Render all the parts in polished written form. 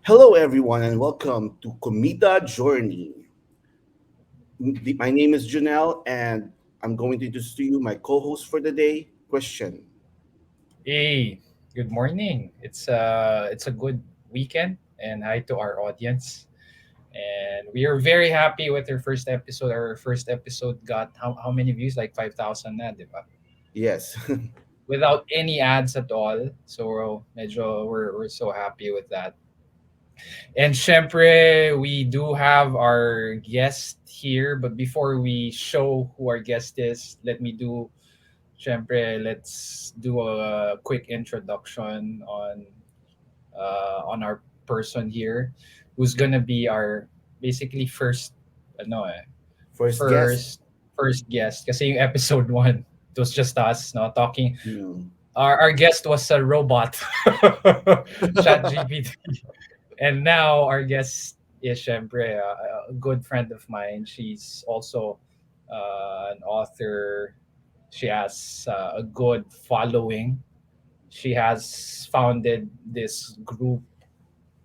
Hello, everyone, and welcome to Kumita Journey. My name is Janelle, and I'm going to introduce to you my co-host for the day, Christian. Hey, good morning. It's a good weekend and hi to our audience. And we are very happy with our first episode. Our first episode got how many views? Like 5,000 na, di ba? Yes. Without any ads at all. So medyo we're so happy with that. And syempre, we do have our guest here, but before we show who our guest is, let's do a quick introduction on our person here, who's gonna be our basically ano eh, First guest. first first guest. Kasi yung episode 1, it was just us, no, talking. Hmm. Our guest was a robot, Chat GPT, and now our guest is syempre a good friend of mine. She's also an author. She has a good following. She has founded this group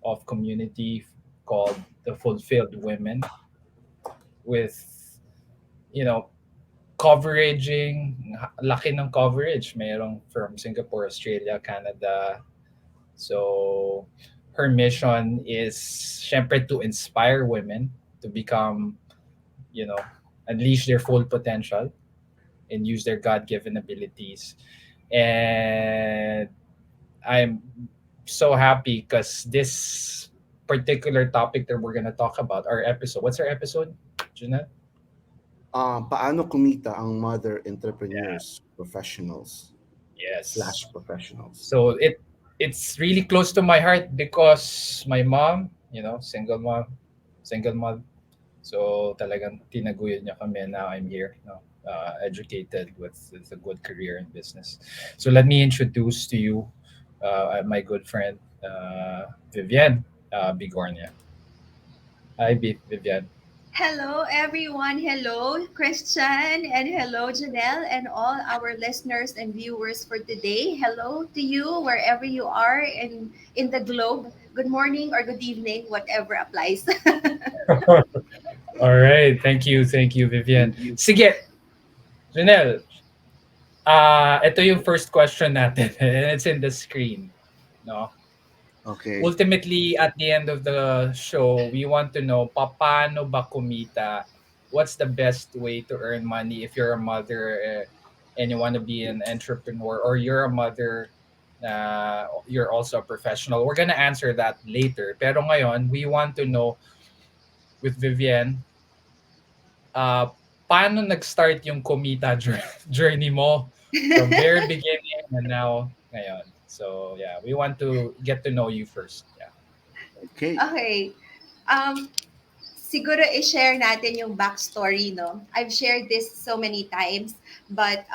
of community called the Fulfilled Women with, you know, coveraging, laki ng coverage. Mayroong from Singapore, Australia, Canada. So her mission is syempre to inspire women to become, you know, unleash their full potential and use their God-given abilities. And I'm so happy because this particular topic that we're gonna talk about, our episode. What's our episode, Jeanette? Paano kumita ang mother Yeah. entrepreneurs, professionals Yes. slash professionals? So it's really close to my heart because my mom, single mom. So talagang tinaguyod niya kami. Now I'm here, educated with a good career in business. So let me introduce to you my good friend Vivienne Bigornia. Hi, Vivienne. Hello, everyone. Hello, Christian, and hello, Janelle, and all our listeners and viewers for today. Hello to you, wherever you are in the globe. Good morning or good evening, whatever applies. All right. Thank you, Vivian. Sige, Janelle, ito yung first question natin. It's in the screen. No? Okay. Ultimately, at the end of the show, we want to know, paano ba kumita? What's the best way to earn money if you're a mother and you want to be an entrepreneur, or you're a mother, you're also a professional? We're gonna answer that later. Pero ngayon, we want to know with Vivienne, uh, paano nag-start yung kumita journey mo from very beginning and now ngayon. So yeah, we want to get to know you first. Yeah. Okay. Okay. Um, Siguro i-share natin yung backstory, no? I've shared this so many times, but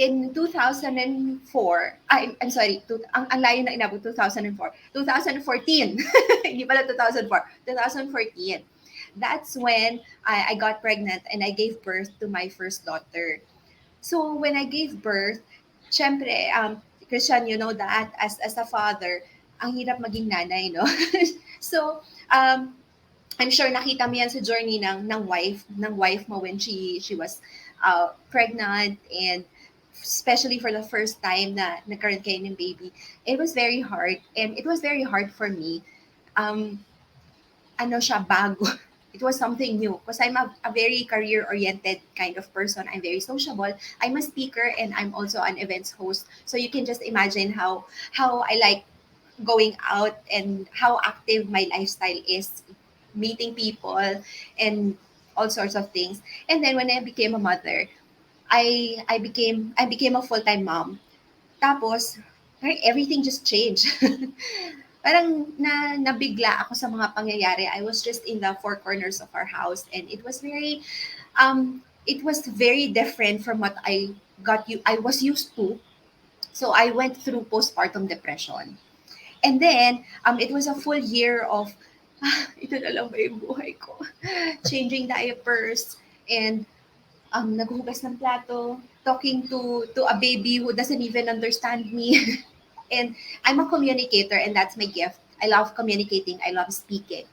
in 2004, I'm sorry, ang layo na inabot, 2004. 2014. Hindi pala 2004. 2014. That's when I got pregnant and I gave birth to my first daughter. So when I gave birth, syempre, Christian, you know that as a father, ang hirap maging nanay, no? So, I'm sure nakita mo yan sa journey ng wife mo when she was pregnant, and especially for the first time na nagkaroon kayo ng baby. It was very hard, and it was very hard for me. Um, ano siya, bago. It was something new because I'm a very career-oriented kind of person. I'm very sociable. I'm a speaker and I'm also an events host. So you can just imagine how I like going out and how active my lifestyle is, meeting people and all sorts of things. And then when I became a mother, I became a full-time mom. Tapos parang everything just changed. Parang nabigla ako sa mga pangyayari. I was just in the four corners of our house, and it was very different from what I was used to. So I went through postpartum depression. And then, it was a full year of, ito na lang ba yung buhay ko? Changing diapers, and naghuhugas ng plato, talking to a baby who doesn't even understand me. And I'm a communicator, and that's my gift. I love communicating. I love speaking.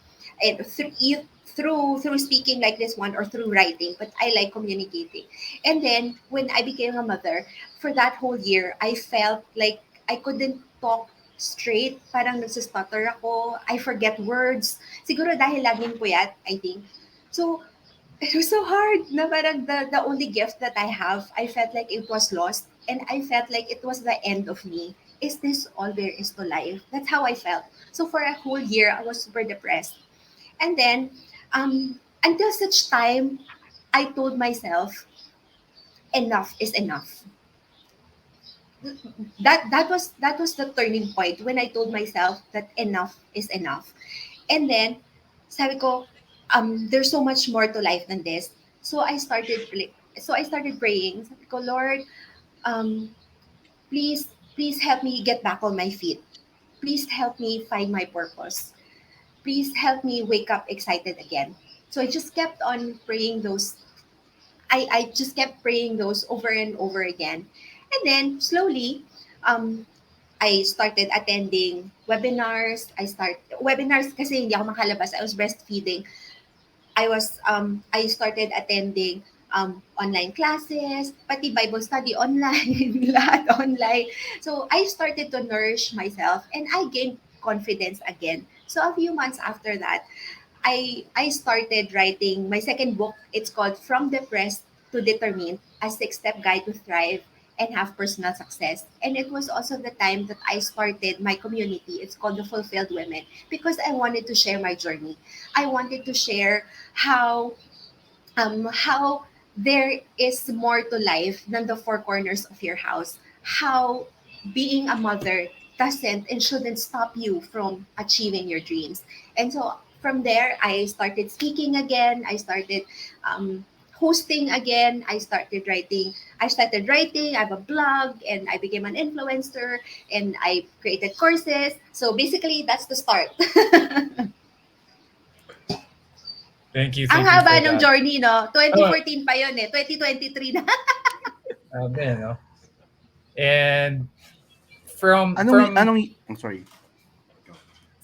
And through speaking like this one or through writing, but I like communicating. And then when I became a mother, for that whole year, I felt like I couldn't talk straight. Parang nagsistutter ako. I forget words. Siguro dahil laging puyat, I think. So, it was so hard na parang the only gift that I have, I felt like it was lost and I felt like it was the end of me. Is this all there is to life? That's how I felt. So for a whole year, I was super depressed. And then, until such time, I told myself, enough is enough. That was the turning point when I told myself that enough is enough. And then, sabi ko, there's so much more to life than this. So I started praying. Sabi ko, Lord, um, please help me get back on my feet. Please help me find my purpose. Please help me wake up excited again. So I just kept on praying those. I just kept praying those over and over again. And then slowly, um, I started attending webinars. Webinars kasi hindi ako makalabas. I was breastfeeding. I started attending online classes, pati Bible study online, lahat online. So I started to nourish myself and I gained confidence again. So a few months after that, I started writing my second book. It's called From Depressed to Determined: A Six-Step Guide to Thrive and Have Personal Success. And it was also the time that I started my community. It's called The Fulfilled Women because I wanted to share my journey. I wanted to share how how there is more to life than the four corners of your house. How being a mother doesn't and shouldn't stop you from achieving your dreams. And so from there, I started speaking again. I started hosting again. I started writing. I have a blog and I became an influencer and I created courses. So basically, that's the start. Ang Thank you haba for ng that. journey, no? Uh, 2014 pa yun eh. 2023 na. no? And from Anong, from anong, I'm sorry.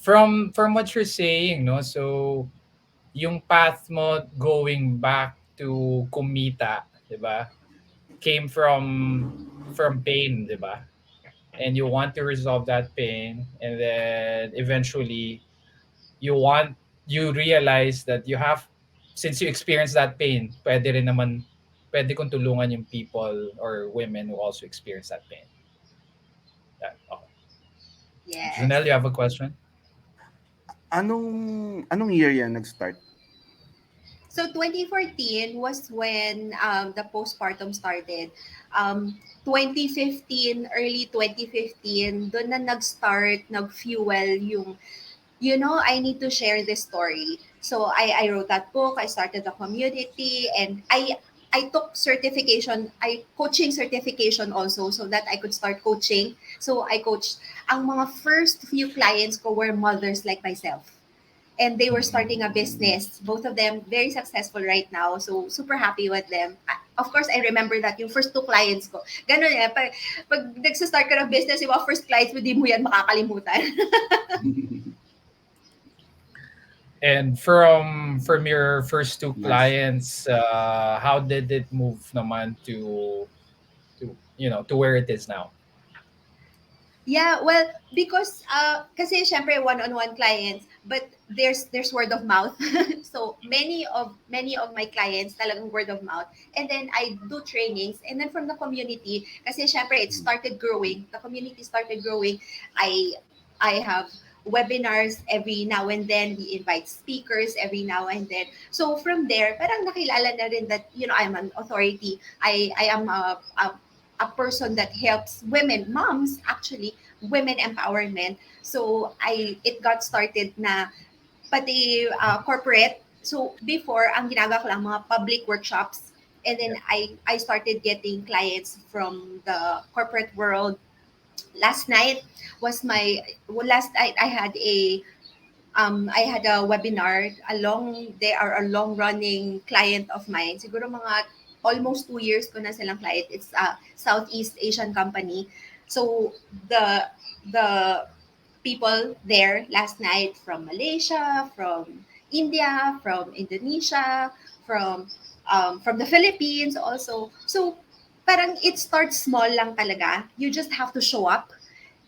from what you're saying, no? So yung path mo going back to kumita, 'di ba? Came from pain, 'di ba? And you want to resolve that pain and then eventually you realize that you have since you experience that pain, pwede kong tulungan yung people or women who also experience that pain. Yeah. Okay. Yes. Janelle, you have a question? Anong year yan nag-start? So 2014 was when the postpartum started. 2015, early 2015, doon na nag-start, nag-fuel yung, I need to share this story. So I wrote that book, I started the community, and I took certification, I coaching certification also so that I could start coaching. So I coached, ang mga first few clients ko were mothers like myself. And they were starting a business. Both of them very successful right now. So super happy with them. Of course, I remember that yung first two clients ko. Ganun eh. Pag nagsastart ka ng business, yung mga first clients, hindi mo yan makakalimutan. And from your first two Nice. clients, how did it move naman to where it is now? Yeah, well, because kasi syempre one-on-one clients, but there's word of mouth. So many of my clients talagang word of mouth. And then I do trainings and then from the community kasi syempre it started growing. The community started growing. I have webinars every now and then. We invite speakers every now and then. So from there, parang nakilala na rin that I'm an authority. I am a person that helps women, moms actually, women empowerment. So it got started na pati corporate. So before, ang ginagawa ko lang mga public workshops. And then Yeah. I started getting clients from the corporate world. Last night was my last night I had a webinar. They are a long running client of mine. Siguro mga almost 2 years ko na silang client. It's a Southeast Asian company. So the the people there last night from Malaysia, from India, from Indonesia, from the Philippines also. So parang it starts small lang talaga. You just have to show up,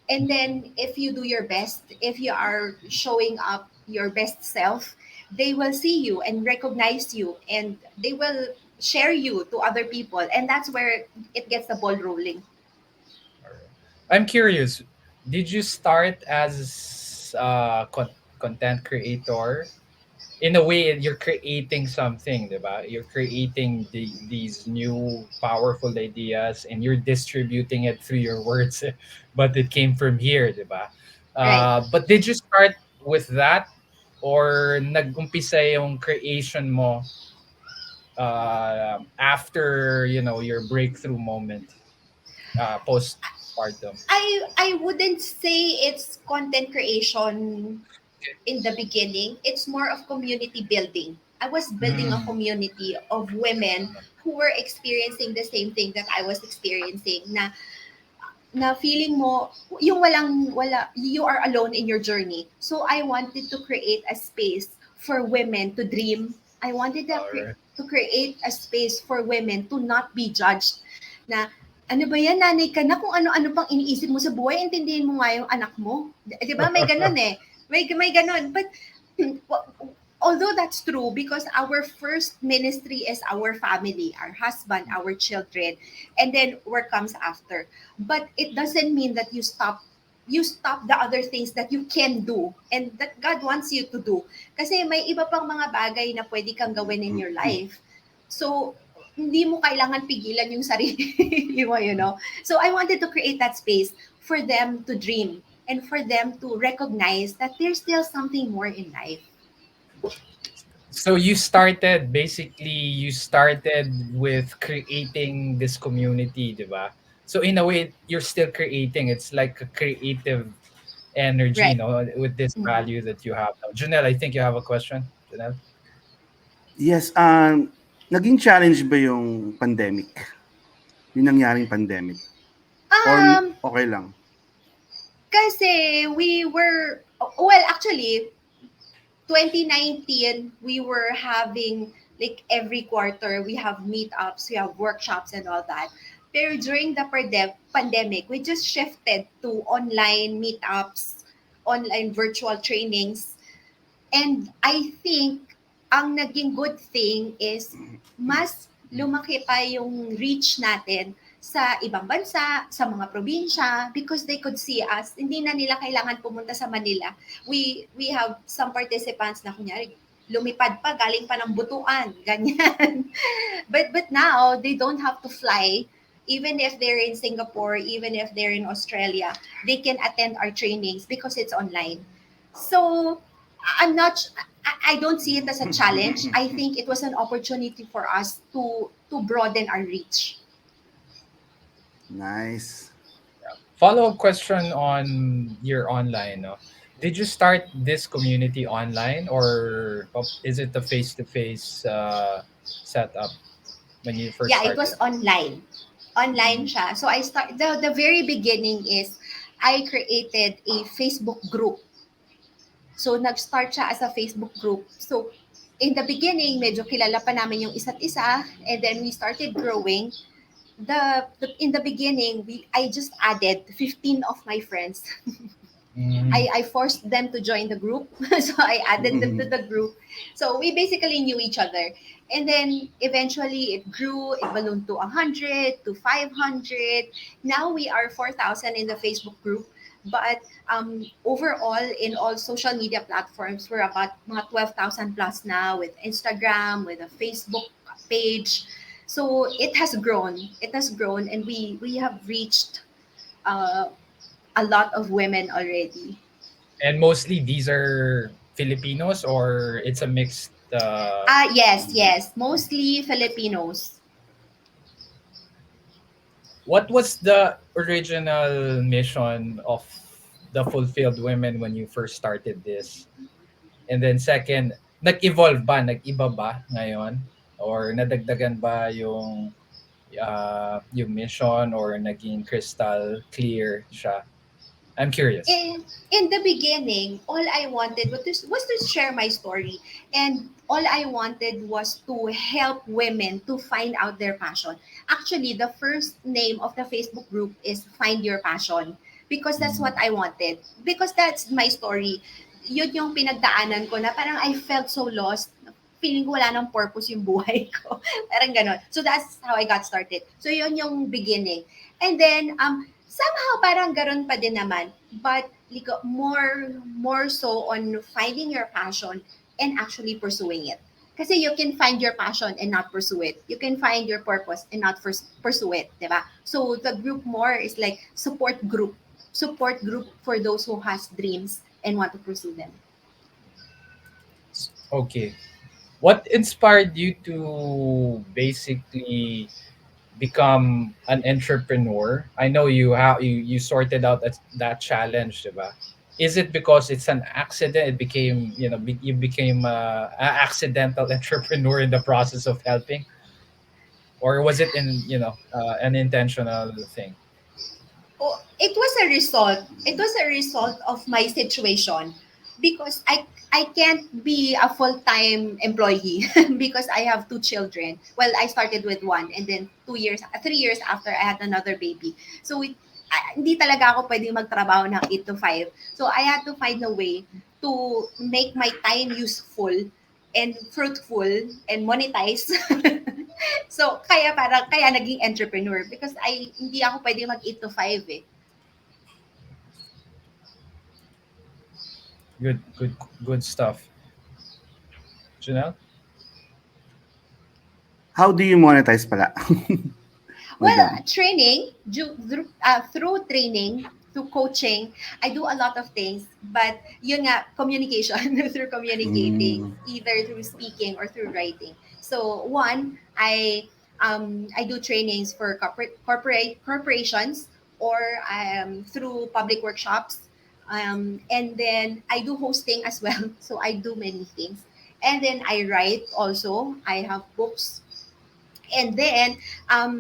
and then if you do your best, if you are showing up your best self, they will see you and recognize you, and they will share you to other people, and that's where it gets the ball rolling. I'm curious. Did you start as content creator? In a way, you're creating something, diba? You're creating these new powerful ideas and you're distributing it through your words. But it came from here, diba? Right. But did you start with that or nag-umpisa yung creation mo after, your breakthrough moment postpartum? I wouldn't say it's content creation in the beginning. It's more of community building. I was building a Mm. community of women who were experiencing the same thing that I was experiencing, na feeling mo yung wala, you are alone in your journey. So I wanted to create a space for women to dream. I wanted Alright. to create a space for women to not be judged, na ano ba yan, nanay ka na, kung ano-ano pang iniisip mo sa buhay, intindihin mo nga yung anak mo. Di ba? May ganun eh. May ganun. But although that's true, because our first ministry is our family, our husband, our children, and then work comes after. But it doesn't mean that you stop the other things that you can do and that God wants you to do. Kasi may iba pang mga bagay na pwede kang gawin in your life. So, hindi mo kailangan pigilan yung sarili mo, you know. So, I wanted to create that space for them to dream and for them to recognize that there's still something more in life. So you started with creating this community, di ba? So in a way, you're still creating. It's like a creative energy, Right. with this Mhm. value that you have now. Janelle, I think you have a question. Janelle? Yes, naging challenge ba yung pandemic? Yung nangyaring pandemic? Or Um, okay lang? Kasi we were, well, actually, 2019, we were having, like, every quarter, we have meetups, we have workshops and all that. Pero during the pandemic, we just shifted to online meetups, online virtual trainings. And I think ang naging good thing is mas lumaki pa yung reach natin sa ibang bansa, sa mga probinsya, because they could see us. Hindi na nila kailangan pumunta sa Manila. We have some participants na kunyari lumipad pa, galing pa ng Butuan, ganyan. But now they don't have to fly. Even if they're in Singapore, even if they're in Australia, they can attend our trainings because it's online. So I'm not. I don't see it as a challenge. I think it was an opportunity for us to broaden our reach. Nice. Follow-up question on your online, no? Did you start this community online or is it a face-to-face setup when you first Yeah, it was started? online. Online Mm. siya. So I start the very beginning is I created a Facebook group. So nag-start siya as a Facebook group. So in the beginning, medyo kilala pa namin yung isa't isa, and then we started growing. In the beginning, I just added 15 of my friends. Mm. I forced them to join the group. So I added them to the group. So we basically knew each other. And then eventually it grew, it ballooned to 100, to 500. Now we are 4,000 in the Facebook group. But overall, in all social media platforms, we're about mga 12,000 plus now, with Instagram, with a Facebook page. So it has grown. It has grown, and we have reached uh, a lot of women already. And mostly these are Filipinos or it's a mixed Yes, yes. Mostly Filipinos. what was the original mission of the Fulfilled Women when you first started this? And then second, nag-evolve ba? Nag-iba ba ngayon? Or nadagdagan ba yung mission or naging crystal clear siya? I'm curious. In the beginning, all I wanted was to share my story. And all I wanted was to help women to find out their passion. Actually, the first name of the Facebook group is Find Your Passion because that's what I wanted. Because that's my story. Yun yung pinagdaanan ko na parang I felt so lost. Feeling ko wala nang purpose yung buhay ko. Parang ganon. So that's how I got started. So yun yung beginning. And then, somehow parang ganon pa din naman. But like, more so on finding your passion and actually pursuing it. Kasi you can find your passion and not pursue it. You can find your purpose and not pursue it, di ba? So the group more is like support group for those who has dreams and want to pursue them. Okay. What inspired you to basically become an entrepreneur? I know you sorted out that challenge, diba? Is it because it's an accident? It became, you became an accidental entrepreneur in the process of helping, or was it an intentional thing? Oh, it was a result. It was a result of my situation because I can't be a full-time employee because I have two children. Well, I started with one and then 3 years after I had another baby. So hindi talaga ako pwedeng magtrabaho ng 8 to 5. So I had to find a way to make my time useful and fruitful and monetize. So kaya naging entrepreneur because hindi ako pwedeng mag 8 to 5 eh. Good stuff. Janelle? How do you monetize pala? Well, Madam. through training, through coaching, I do a lot of things. But yun nga, communication, through communicating, Mm. either through speaking or through writing. So one, I do trainings for corporations or through public workshops. And then I do hosting as well. So I do many things. And then I write also. I have books. And then,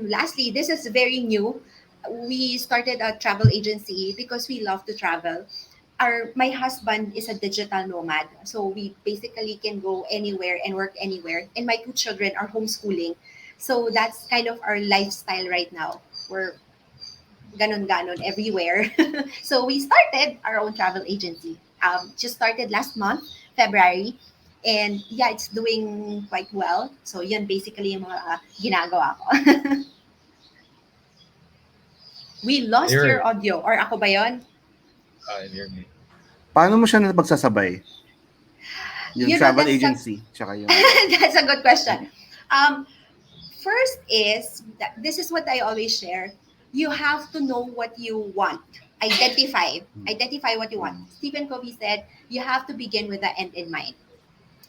lastly, this is very new. We started a travel agency because we love to travel. My husband is a digital nomad, so we basically can go anywhere and work anywhere. And my two children are homeschooling, so that's kind of our lifestyle right now. We're ganon everywhere. So we started our own travel agency. Just started last month, February. And yeah, it's doing quite well. So yun basically yung mga ginagawa ko. We lost You're your audio. Or ako ba yun? you're me. Paano mo siya napagsasabay? Yung You know, travel agency, tsaka yung... that's a good question. Um, First is, this is what I always share. You have to know what you want. Identify what you want. Stephen Covey said, you have to begin with the end in mind.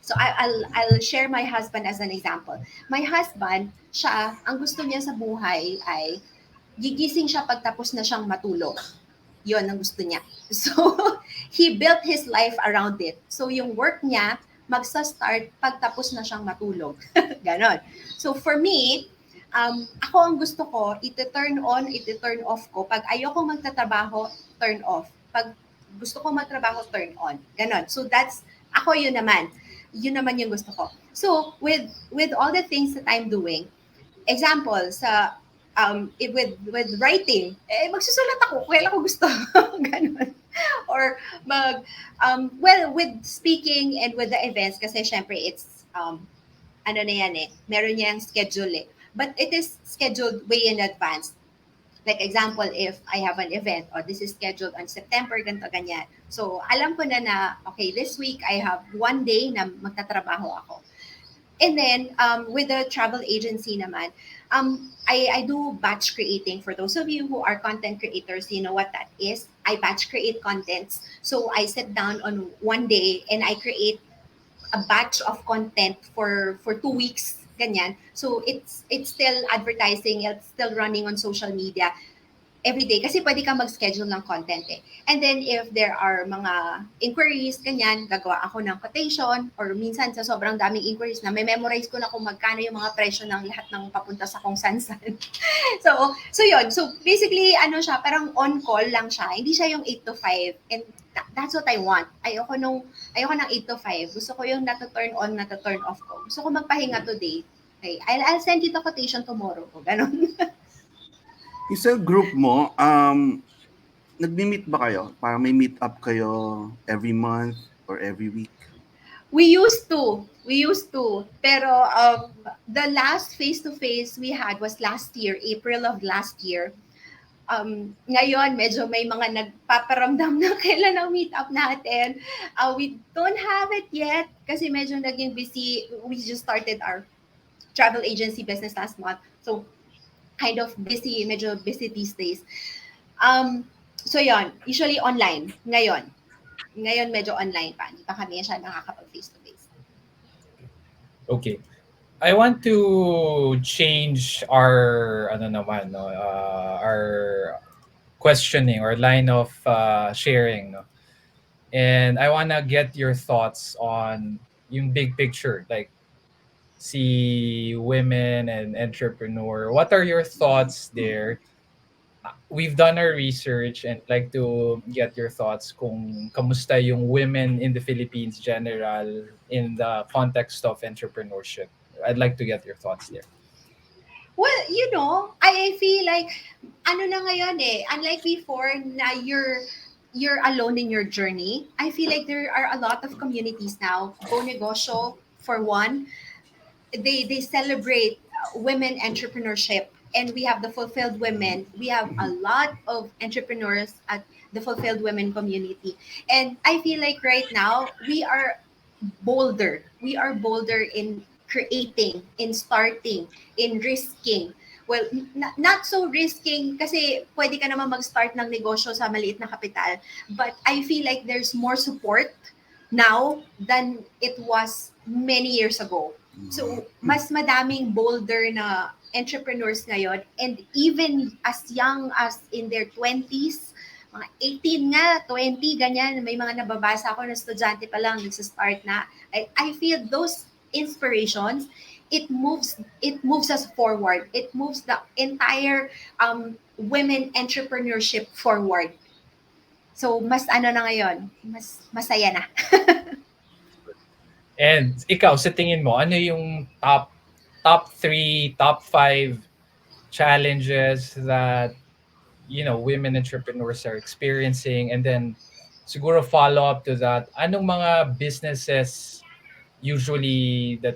So I'll share my husband as an example. My husband, siya, ang gusto niya sa buhay ay gigising siya pagtapos na siyang matulog. Yun ang gusto niya. So, he built his life around it. So, yung work niya, magsa-start pagtapos na siyang matulog. Ganon. So, for me, ako ang gusto ko, iti-turn on, iti-turn off ko. Pag ayoko magtatrabaho, turn off. Pag gusto ko magtrabaho, turn on. Ganon. So, ako yun naman. Yun naman yung gusto ko. So, with all the things that I'm doing, example, with writing, magsusulat ako kailan ko gusto. Ganun. Or with speaking and with the events, kasi syempre it's, ano na yan eh, meron niyang schedule eh. But it is scheduled way in advance. Like example, if I have an event or this is scheduled on September, ganito, ganyan. So, alam ko na, okay, this week I have one day na magtatrabaho ako. And then, with the travel agency naman, I do batch creating. For those of you who are content creators, you know what that is. I batch create contents. So I sit down on one day and I create a batch of content for 2 weeks. Ganyan. So it's still advertising, it's still running on social media. every day kasi pwede kang mag-schedule ng content eh. And then if there are mga inquiries, ganyan, gagawa ako ng quotation or minsan sa sobrang daming inquiries na may memorize ko na kung magkano yung mga presyo ng lahat ng papunta sa kung san-san. So yun. So basically, ano siya, parang on call lang siya. Hindi siya yung 8 to 5. And that's what I want. Ayoko ng 8 to 5. Gusto ko yung na-turn on, na-turn off ko. Gusto ko magpahinga today. Okay, I'll send you the quotation tomorrow. Ganon. Yung sa group mo, nagmi-meet ba kayo? Parang may meet up kayo every month or every week? We used to. Pero the last face-to-face we had was last year, April of last year. Ngayon, medyo may mga nagpaparamdam na kailan ang meet up natin. We don't have it yet kasi medyo naging busy. We just started our travel agency business last month. So, kind of busy, medyo busy these days. So yon, usually online. Ngayon medyo online pa. Hindi pa kami siya nakakapag face-to-face. Okay. I want to change our our questioning or line of sharing, no? And I want to get your thoughts on yung big picture, like see women and entrepreneur. What are your thoughts there? We've done our research and like to get your thoughts kung kamusta yung women in the Philippines general in the context of entrepreneurship. I'd like to get your thoughts there. Well, I feel like, ano na ngayon eh, unlike before na you're alone in your journey, I feel like there are a lot of communities now. Go Negosyo, for one, they celebrate women entrepreneurship, and we have the fulfilled women. We have a lot of entrepreneurs at the fulfilled women community, and I feel like right now we are bolder in creating, in starting, in risking. Well, not so risking kasi pwede ka naman mag-start ng negosyo sa maliit na kapital, but I feel like there's more support now than it was many years ago. So, mas madaming bolder na entrepreneurs ngayon, and even as young as in their 20s, mga 18 nga, 20, ganyan, may mga nababasa ako na estudyante pa lang, nagsistart na. I feel those inspirations, it moves us forward. It moves the entire women entrepreneurship forward. So, mas ano na ngayon, mas masaya na. And ikaw, sa tingin mo, ano yung top 3, top 5 challenges that women entrepreneurs are experiencing, and then siguro follow up to that, anong mga businesses usually that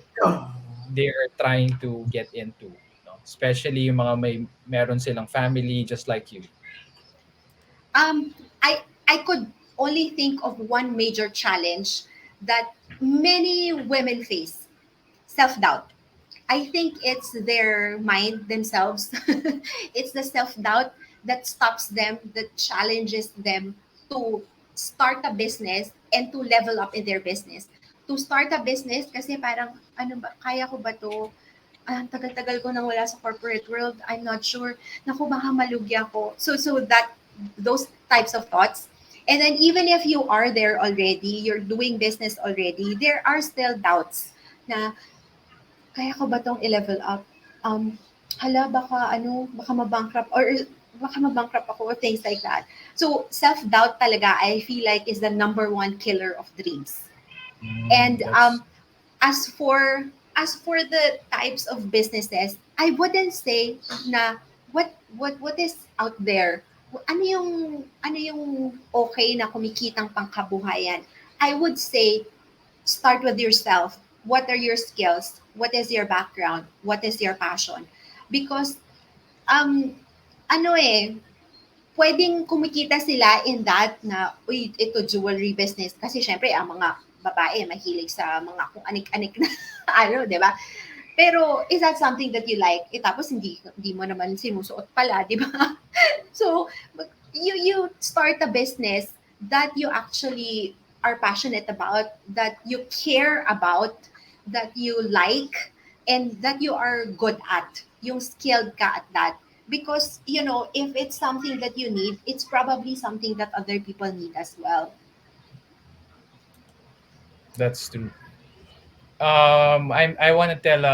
they're trying to get into, no? Especially yung mga meron silang family just like you. I could only think of one major challenge that many women face: self-doubt. I think it's their mind themselves. It's the self-doubt that stops them, that challenges them to start a business and to level up in their business. To start a business kasi parang, ano ba, kaya ko ba to? Ang tagal-tagal ko nang wala sa corporate world. I'm not sure. Naku, baka malugi ako. So those types of thoughts. And then even if you are there already, you're doing business already, there are still doubts na kaya ko ba tong i-level up? Hala, baka mabankrupt or baka mabankrupt ako, or things like that. So, self-doubt talaga, I feel like, is the number one killer of dreams. And as for the types of businesses, I wouldn't say na what is out there. Ano yung okay na kumikitang pangkabuhayan? I would say start with yourself. What are your skills? What is your background? What is your passion? Because ano eh, pwedeng kumikita sila in that na, uy, ito jewelry business. Kasi syempre, ang mga babae mahilig sa mga kung anik-anik na ano, di ba? Pero is that something that you like? Tapos hindi mo naman sinusuot pala, di ba? So, you start a business that you actually are passionate about, that you care about, that you like, and that you are good at. Yung skilled ka at that. because if it's something that you need, it's probably something that other people need as well. That's true. I want to tell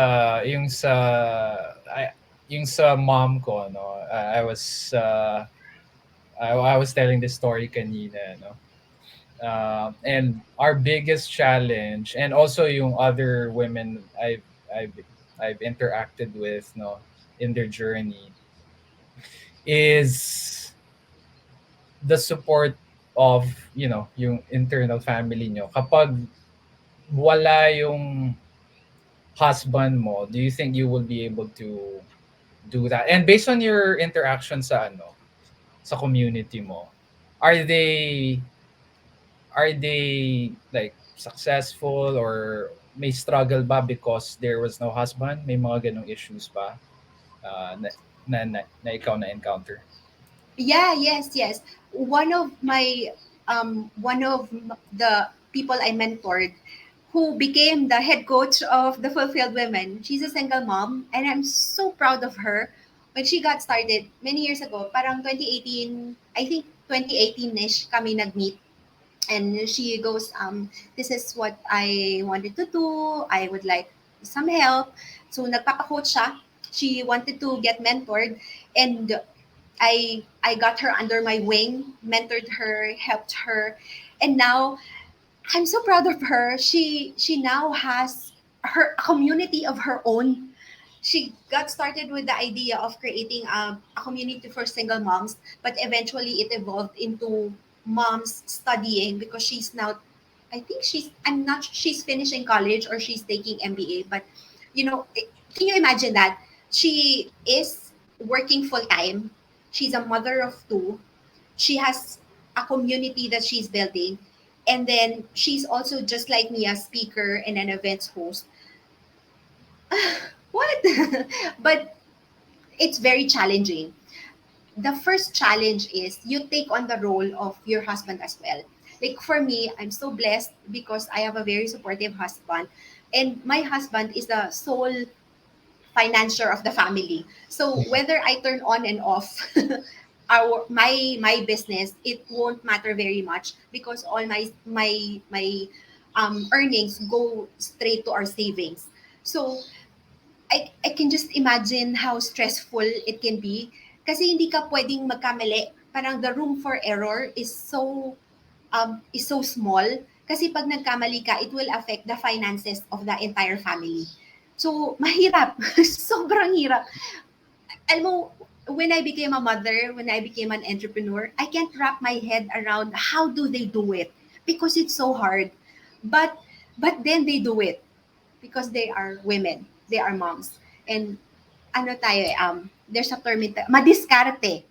yung sa mom ko no. I was telling this story kanina no. And our biggest challenge, and also yung other women I've I've interacted with no in their journey, is the support of yung internal family nyo. Kapag wala yung husband mo, do you think you will be able to do that? And based on your interaction sa community mo, are they like successful, or may struggle ba because there was no husband? May mga ganong issues ba na ikaw na encounter? Yeah, yes, yes. One of the people I mentored, who became the head coach of the Fulfilled Women. She's a single mom, and I'm so proud of her. When she got started many years ago, parang 2018, I think 2018-ish kami nag-meet. And she goes, this is what I wanted to do. I would like some help. So nagpapa-coach siya. She wanted to get mentored, and I got her under my wing, mentored her, helped her, and now I'm so proud of her. She now has her community of her own. She got started with the idea of creating a community for single moms, but eventually it evolved into moms studying, because she's now, I think I'm not sure she's finishing college or she's taking MBA, but can you imagine that? She is working full time. She's a mother of two. She has a community that she's building. And then she's also, just like me, a speaker and an events host. What? But it's very challenging. The first challenge is you take on the role of your husband as well. Like for me, I'm so blessed because I have a very supportive husband. And my husband is the sole financier of the family. So whether I turn on and off my business, it won't matter very much, because all my earnings go straight to our savings. So I can just imagine how stressful it can be, kasi hindi ka pwedeng magkamali. Parang the room for error is so small, kasi pag nagkamali ka, it will affect the finances of the entire family. So mahirap. Sobrang hirap. Alam mo, when I became a mother, when I became an entrepreneur, I can't wrap my head around how do they do it, because it's so hard. But then they do it because they are women, they are moms. And there's a term, madiskarte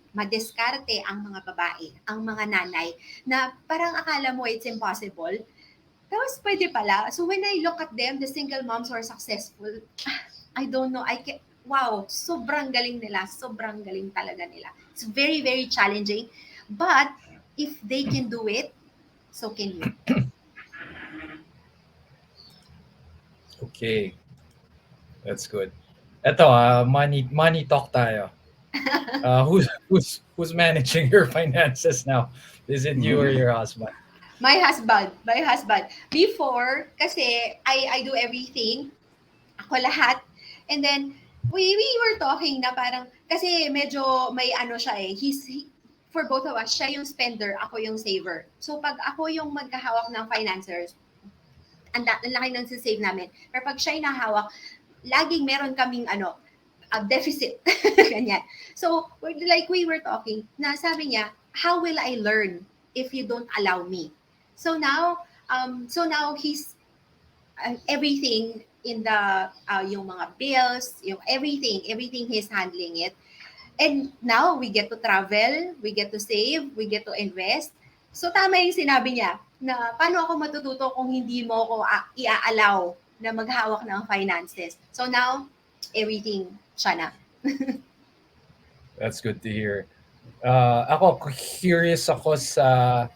ang mga babae, ang mga nanay, na parang akala mo it's impossible. Tapos pwede pala. So when I look at them, the single moms who are successful, I don't know, wow, sobrang galing nila, sobrang galing talaga nila. It's very, very challenging. But if they can do it, so can you. Okay, that's good. Eto, money talk tayo. Who's managing your finances now? Is it you or your husband? My husband. Before, kasi I do everything. Ako lahat. And then, we were talking na parang, kasi medyo may ano siya eh. For both of us, siya yung spender, ako yung saver. So, pag ako yung magkahawak ng financiers, ang laki ng save namin. Pero pag siya yung nahawak, laging meron kaming deficit. Ganyan. So, we were talking, na sabi niya, how will I learn if you don't allow me? So now he's everything in the yung mga bills, yung everything he's handling it. And now we get to travel, we get to save, we get to invest. So tama yung sinabi niya na paano ako matututo kung hindi mo ako i-allow na maghawak ng finances. So now everything siya na. That's good to hear. Ako curious ako sa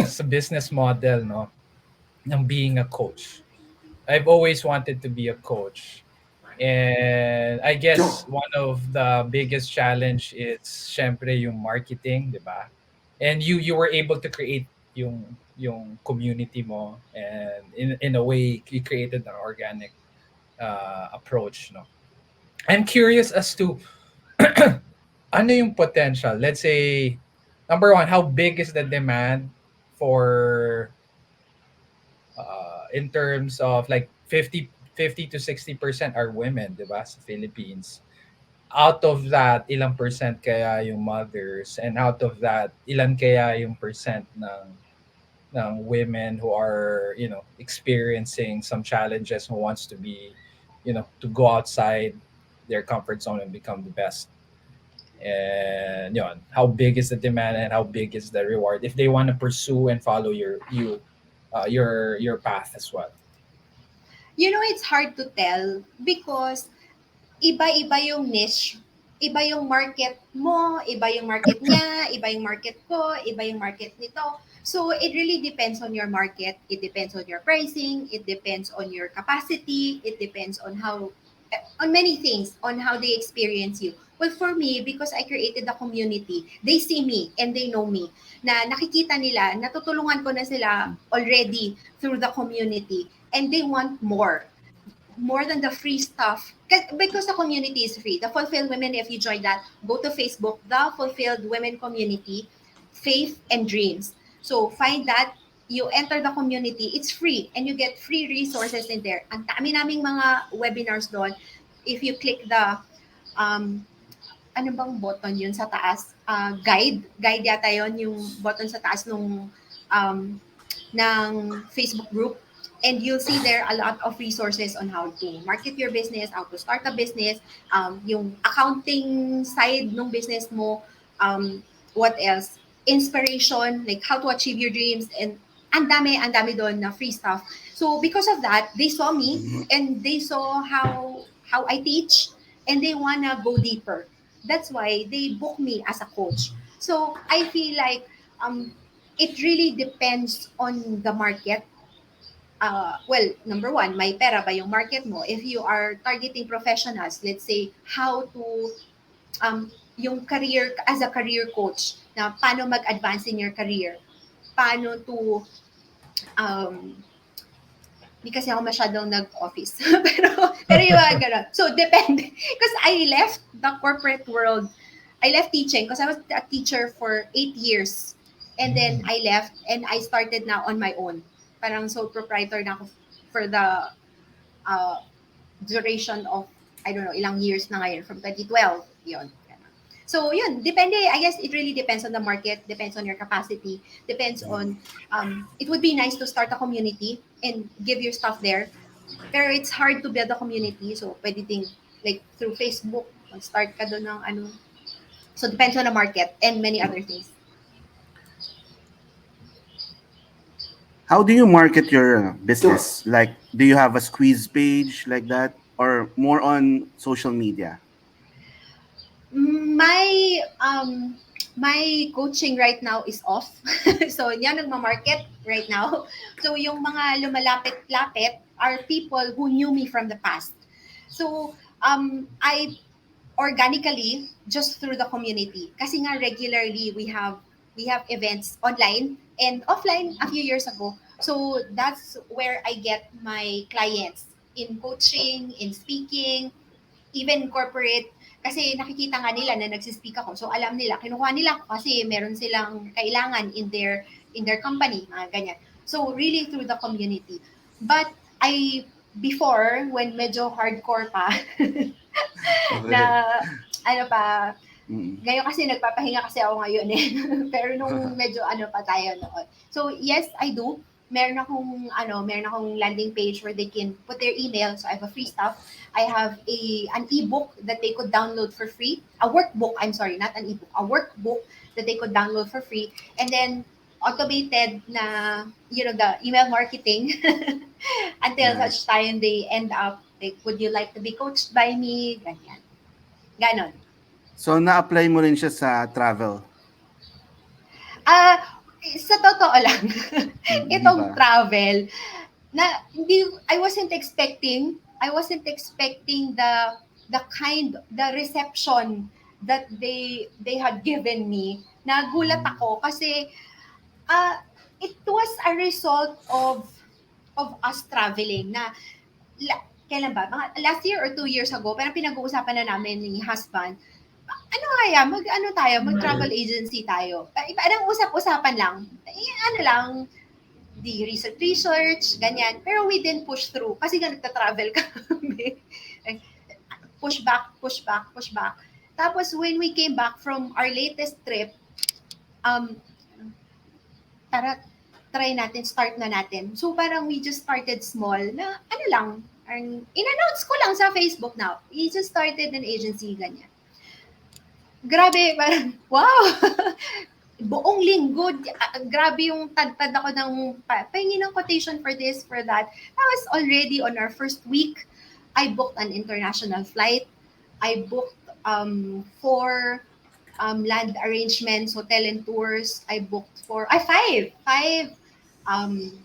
sa business model no ng being a coach. I've always wanted to be a coach. And I guess one of the biggest challenge is syempre yung marketing, 'di ba? And you were able to create yung community mo, and in a way you created an organic approach, no. I'm curious as to ano yung potential. Let's say number one, how big is the demand for in terms of like 50 to 60% are women, 'di ba, sa Philippines. Out of that, ilang percent kaya yung mothers, and out of that, ilan kaya yung percent ng women who are, experiencing some challenges, who wants to be, to go outside their comfort zone and become the best. And how big is the demand and how big is the reward if they want to pursue and follow your path as well. It's hard to tell because iba-iba yung niche, iba yung market mo, iba yung market niya, iba yung market ko, iba yung market nito. So it really depends on your market, it depends on your pricing, it depends on your capacity, it depends on on many things, on how they experience you. Well, for me, because I created a community, they see me and they know me. Na nakikita nila, natutulungan ko na sila already through the community and they want more than the free stuff. Because the community is free. The Fulfilled Women, if you join that, go to Facebook, the Fulfilled Women Community, Faith and Dreams. So find that, you enter the community, it's free, and you get free resources in there. Ang dami naming mga webinars doon. If you click the, ano bang button yun sa taas? Guide yata yun, yung button sa taas um, ng Facebook group. And you'll see there a lot of resources on how to market your business, how to start a business, yung accounting side ng business mo, what else? Inspiration, like how to achieve your dreams, and ang dami doon na free stuff. So because of that, they saw me and they saw how I teach and they wanna go deeper. That's why they book me as a coach. So I feel like it really depends on the market. Well, number one, may pera ba yung market mo? If you are targeting professionals, let's say, how to, yung career, as a career coach, na paano mag-advance in your career, paano to, hindi kasi ako masyadong nag-office. pero yung mga ganun. So, depende. Because I left the corporate world. I left teaching because I was a teacher for 8 years. And then I left and I started now on my own. Parang sole proprietor na ako for the uh, duration of, I don't know, ilang years na ngayon, from 2012. Yun. So, yun. Depende. I guess it really depends on the market, depends on your capacity, depends on, it would be nice to start a community and give your stuff there. Pero it's hard to build a community. So, pwede ding, like, through Facebook, start ka doon ng ano. So, depends on the market and many other things. How do you market your business? Like, do you have a squeeze page like that, or more on social media? My coaching right now is off. So, yan nagma-market right now. So, yung mga lumalapit-lapit are people who knew me from the past. So, I organically, just through the community. Kasi nga regularly we have events online and offline a few years ago. So that's where I get my clients in coaching, in speaking, even corporate. Kasi nakikita nga nila na nagsispeak ako. So alam nila, kinukuha nila ako kasi meron silang kailangan in their company, mga ganyan. So really through the community. But before, when medyo hardcore pa, na ano pa, ngayon kasi nagpapahinga kasi ako ngayon eh. Pero nung medyo ano pa tayo noon. So yes, I do. Meron akong landing page where they can put their email. So I have a free stuff. I have an ebook that they could download for free. A workbook, I'm sorry, not an ebook. A workbook that they could download for free. And then automated na, the email marketing until such time they end up like, would you like to be coached by me? Ganyan. Ganon. So, na-apply mo rin siya sa travel? Sa totoo lang, itong Diba? travel, I wasn't expecting I wasn't expecting the reception that they had given me. Nagulat ako kasi uh, it was a result of us traveling na kailan ba? Mga last year or 2 years ago, parang pinag-uusapan na namin ni husband, ano kaya, mag-ano tayo, mag-travel agency tayo. Parang usap-usapan lang. Ano lang, the research, ganyan. Pero we didn't push through kasi nga nagta-travel kami. Push back, push back, push back. Tapos when we came back from our latest trip, um, tara, try natin, start na natin. So parang we just started small na ano lang, in-announce ko lang sa Facebook now. We just started an agency, ganyan. Grabe, parang, wow! Buong linggo, grabe yung tad-tad ako ng pahingin ng quotation for this, for that. I was already on our first week. I booked an international flight. I booked 4 land arrangements, hotel and tours. I booked five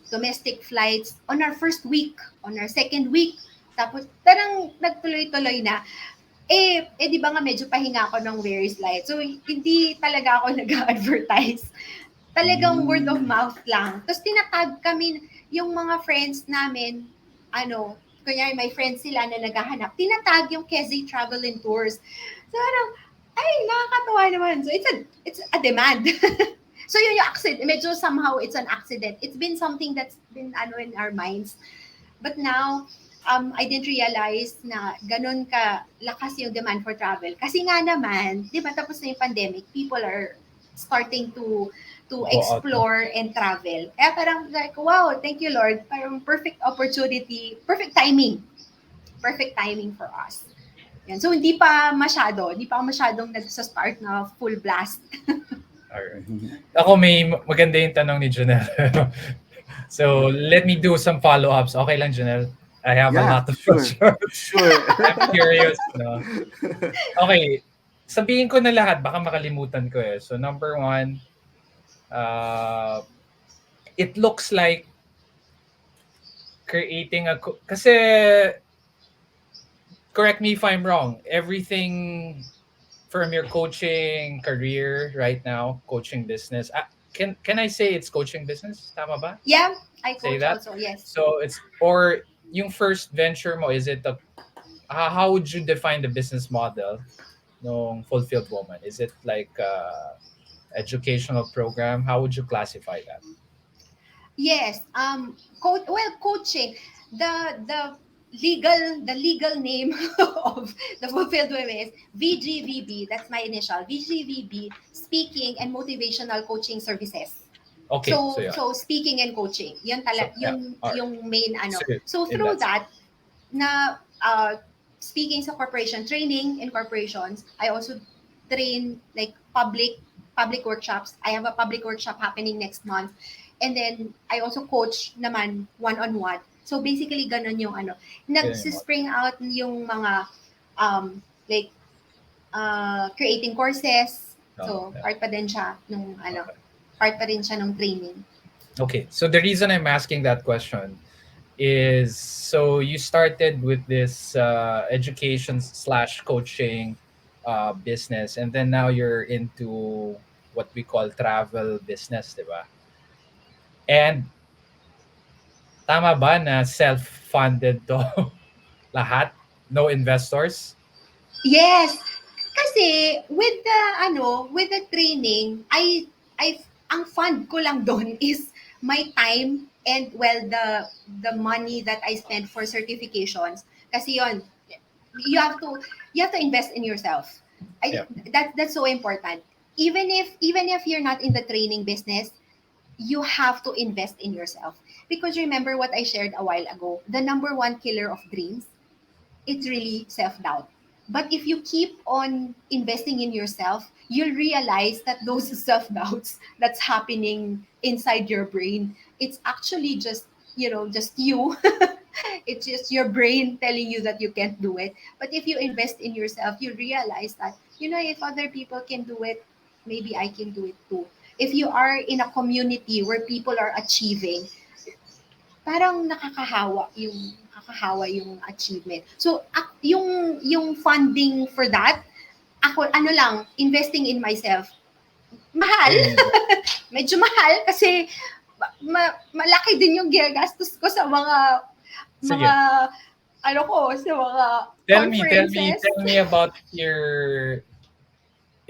domestic flights on our first week, on our second week. Tapos, tarang nagtuloy-tuloy na. Di ba nga medyo pahinga ako ng Where is Light. So, hindi talaga ako nag-advertise. Talagang word of mouth lang. Tapos, tinatag kami, yung mga friends namin, kunyari may friends sila na naghahanap, tinatag yung Quezzy Travel and Tours. So, ay, nakakatawa naman. So, it's a demand. So, yun yung accident. Medyo somehow, it's an accident. It's been something that's been in our minds. But now, I didn't realize na ganun ka lakas yung demand for travel. Kasi nga naman, di ba, tapos na yung pandemic, people are starting to explore and travel. Kaya parang like, wow, thank you Lord. Parang perfect opportunity, perfect timing. Perfect timing for us. Yan. So hindi pa ako masyadong nagsa-start na full blast. Alright. Ako may maganda yung tanong ni Janelle. So let me do some follow-ups. Okay lang, Janelle? I have a lot of questions. Sure. I'm curious, no? Okay. Sabihin ko na lahat, baka makalimutan ko eh. So number 1, it looks like creating kasi correct me if I'm wrong, everything from your coaching career right now, coaching business, can I say it's coaching business? Tama ba? Yeah, I Say coach that? also, yes. So it's, or yung first venture mo, is it how would you define the business model ng Fulfilled Woman? Is it like educational program? How would you classify that? Yes. Coaching. The legal name of the Fulfilled Women is VGVB. That's my initial. VGVB, Speaking and Motivational Coaching Services. Okay. So speaking and coaching. Yun yung main ano. So in through that that na speaking sa corporation, training in corporations, I also train like public workshops. I have a public workshop happening next month. And then I also coach naman one-on-one. So basically ganun yung ano. Nagsispring out yung mga like creating courses. So part pa din siya nung ano. Part pa rin siya ng training. Okay. So the reason I'm asking that question is, so you started with this education / coaching business, and then now you're into what we call travel business, diba? And tama ba na self-funded to lahat? No investors? Yes. Kasi with the training, ang fund ko lang doon is my time and the money that I spend for certifications. Kasi yon, you have to invest in yourself. That's so important. Even if you're not in the training business, you have to invest in yourself. Because remember what I shared a while ago, the number one killer of dreams, it's really self-doubt. But if you keep on investing in yourself, you'll realize that those self-doubts that's happening inside your brain, it's actually just you. It's just your brain telling you that you can't do it. But if you invest in yourself, you realize that, if other people can do it, maybe I can do it too. If you are in a community where people are achieving, parang nakakahawa yung achievement. So, yung funding for that, ako, ano lang, investing in myself. Mahal, Mm. medyo mahal kasi malaki din yung ginagastos ko sa mga Sige. ano ko, sa mga conferences. Tell me about your,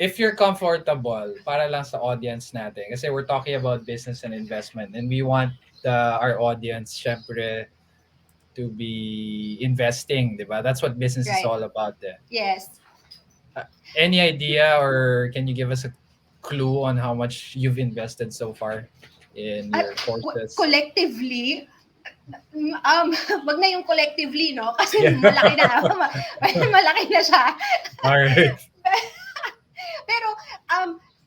if you're comfortable, para lang sa audience natin. Kasi we're talking about business and investment and we want our audience, syempre, to be investing, di ba? That's what business is Right. all about. Eh. Yes. Any idea or can you give us a clue on how much you've invested so far in At your courses? collectively, wag na yung collectively, no? Kasi Yeah. malaki na. Malaki na siya. All right. Pero,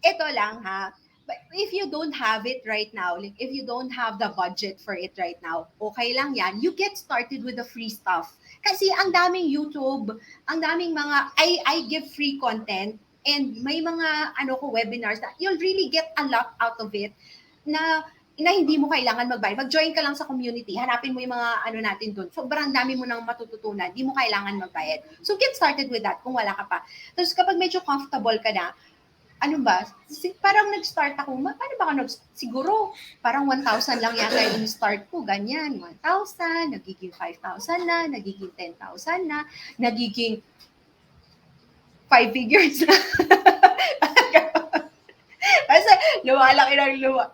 ito lang ha. But if you don't have it right now, like if you don't have the budget for it right now, okay lang yan. You get started with the free stuff. Kasi ang daming YouTube, ang daming mga, I give free content, and may mga webinars that you'll really get a lot out of it na hindi mo kailangan magbayad. Mag-join ka lang sa community, hanapin mo yung mga natin doon. Sobrang dami mo nang matututunan, hindi mo kailangan magbayad. So get started with that kung wala ka pa. Tapos kapag medyo comfortable ka na, parang nag-start ako, paano ba ako siguro, parang 1,000 lang yata yung start ko, ganyan, 1,000, nagiging 5,000 na, nagiging 10,000 na, nagiging 5 figures na. Kasi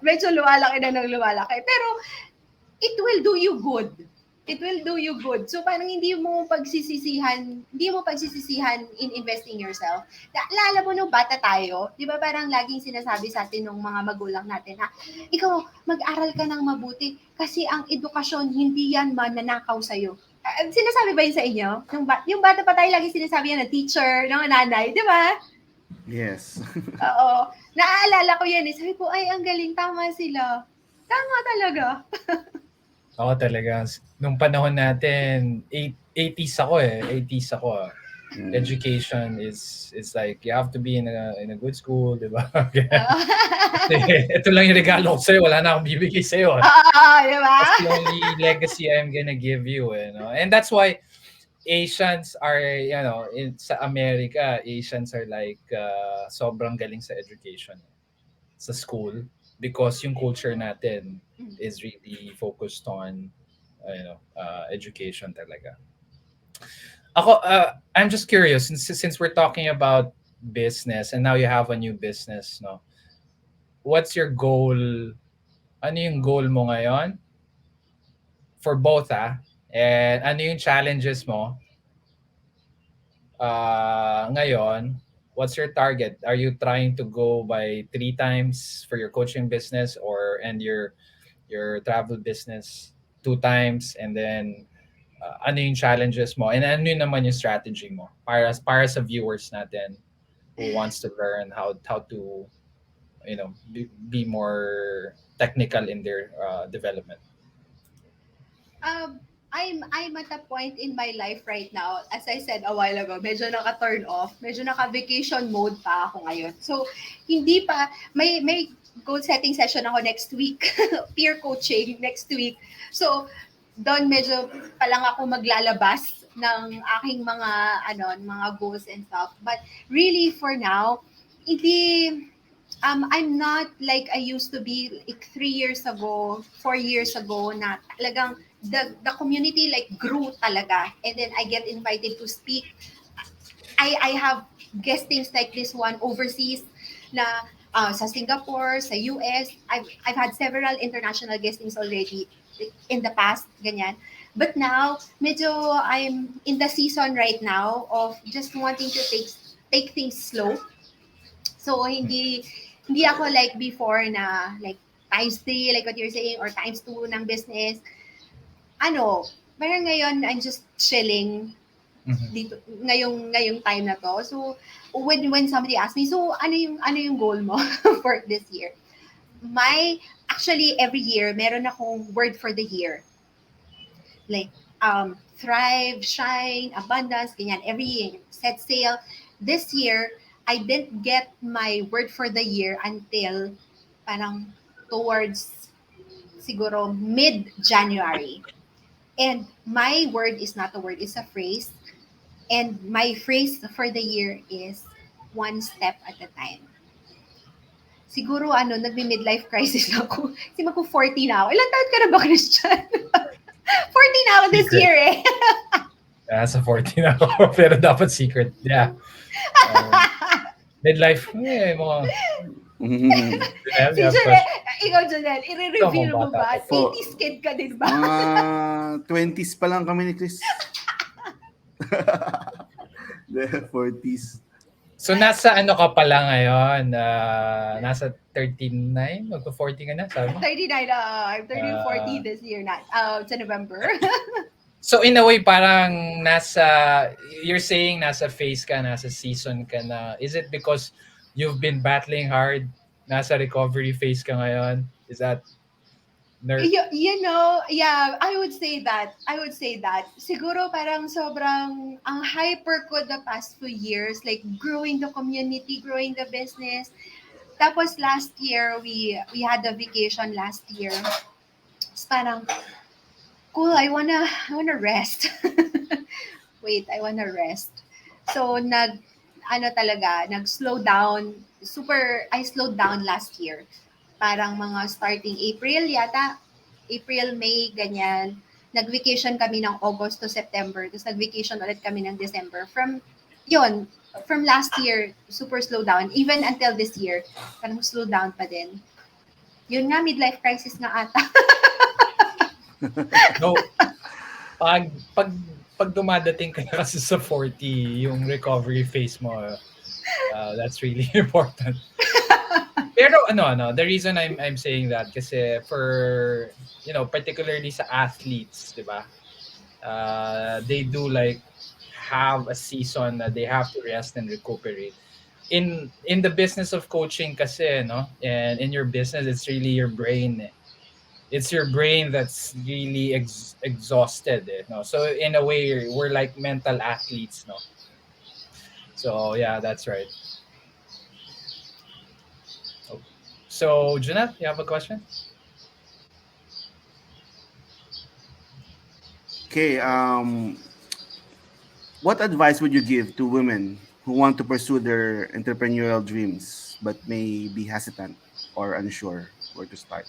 medyo lumalaki na ng lumalaki. Pero, it will do you good. It will do you good. So, parang hindi mo pagsisisihan in investing yourself. Naalala mo nung bata tayo, di ba parang laging sinasabi sa atin ng mga magulang natin na, ikaw, mag-aral ka ng mabuti kasi ang edukasyon, hindi yan mananakaw sa'yo. Sinasabi ba yun sa inyo? Yung bata pa tayo, lagi sinasabi yan ng teacher, ng nanay, di ba? Yes. Oo. Naaalala ko yan. Sabi ko, ay, ang galing. Tama sila. Tama talaga. Oo, talaga. Nung panahon natin, 80s ako eh. 80s ako. Education is like, you have to be in a good school, di ba? Ito lang yung regalo ko sa'yo. Wala na akong bibigay sa'yo. Di ba? That's the only legacy I'm gonna give you. And that's why Asians are, sa America, Asians are like sobrang galing sa education, sa school, because yung culture natin is really focused on, education talaga. Ako, I'm just curious, since we're talking about business and now you have a new business, no? What's your goal? Ano yung goal mo ngayon? For both, And ano yung challenges mo? Ngayon, what's your target? Are you trying to go by 3 times for your coaching business and your travel business 2 times, and then ano yung challenges mo and ano yun naman yung strategy mo para sa viewers natin who wants to learn how to be more technical in their development? I'm at a point in my life right now, as I said a while ago, medyo naka-turn off, medyo naka-vacation mode pa ako ngayon. So, hindi pa, may goal setting session ako next week, peer coaching next week. So, doon medyo pa lang ako maglalabas ng aking mga goals and stuff. But really, for now, I'm not like I used to be like 3 years ago, 4 years ago, na talagang the community like grew talaga, and then I get invited to speak. I have guestings like this one overseas na sa Singapore, sa US. I've had several international guestings already in the past, ganyan. But now, medyo I'm in the season right now of just wanting to take things slow. So hindi ako like before na like times 3, like what you're saying, or times 2 ng business. Parang ngayon, I'm just chilling dito ngayong time na to. So when somebody asks me, so ano yung goal mo for this year? Actually every year meron akong word for the year. Like thrive, shine, abundance, ganyan. Every year, set sail. This year, I didn't get my word for the year until parang towards siguro mid-January. And my word is not a word, it's a phrase. And my phrase for the year is one step at a time. Siguro nagme-midlife crisis na ako. Kasi magpo-40 na ako. Ilan taon ka na ba, Christian? 40 na ako this Secret. year eh. Sa 14 ako. Pero dapat secret. Yeah. Midlife. Mga... Janelle, Si you have Janelle, question? ikaw Janelle, i-reveal Ikaw, mo bata ba? pa. 80s kid ka din ba? Mga 20s pa lang kami ni Chris. 40s. So, nasa ano ka pala ngayon? Nasa 39? Magpa-40 ka na, sabi mo? 39, I'm turning 40 this year na. Sa November. So, in a way, parang you're saying nasa phase ka, nasa season ka na. Is it because you've been battling hard? Nasa recovery phase ka ngayon? Is that Yeah, I would say that. Siguro parang sobrang ang hyper ko the past few years, like growing the community, growing the business. Tapos last year, we had a vacation last year. It's parang, cool, I wanna rest. Wait, I wanna rest. So, nag-slow down. I slowed down last year. Parang mga starting April yata, April, May, ganyan. Nag-vacation kami ng August to September. Tapos nag-vacation ulit kami ng December. From last year, super slow down. Even until this year, parang slow down pa din. Yun nga, midlife crisis nga ata. no? Pag dumadating ka na kasi sa 40, yung recovery phase mo, that's really important. Pero the reason I'm saying that kasi for particularly sa athletes, 'di ba? They do like have a season that they have to rest and recuperate. In the business of coaching kasi, and in your business, it's really your brain. It's your brain that's really exhausted, no? So in a way, we're like mental athletes, no? So yeah, that's right. So, Janelle, you have a question? Okay, what advice would you give to women who want to pursue their entrepreneurial dreams but may be hesitant or unsure where to start?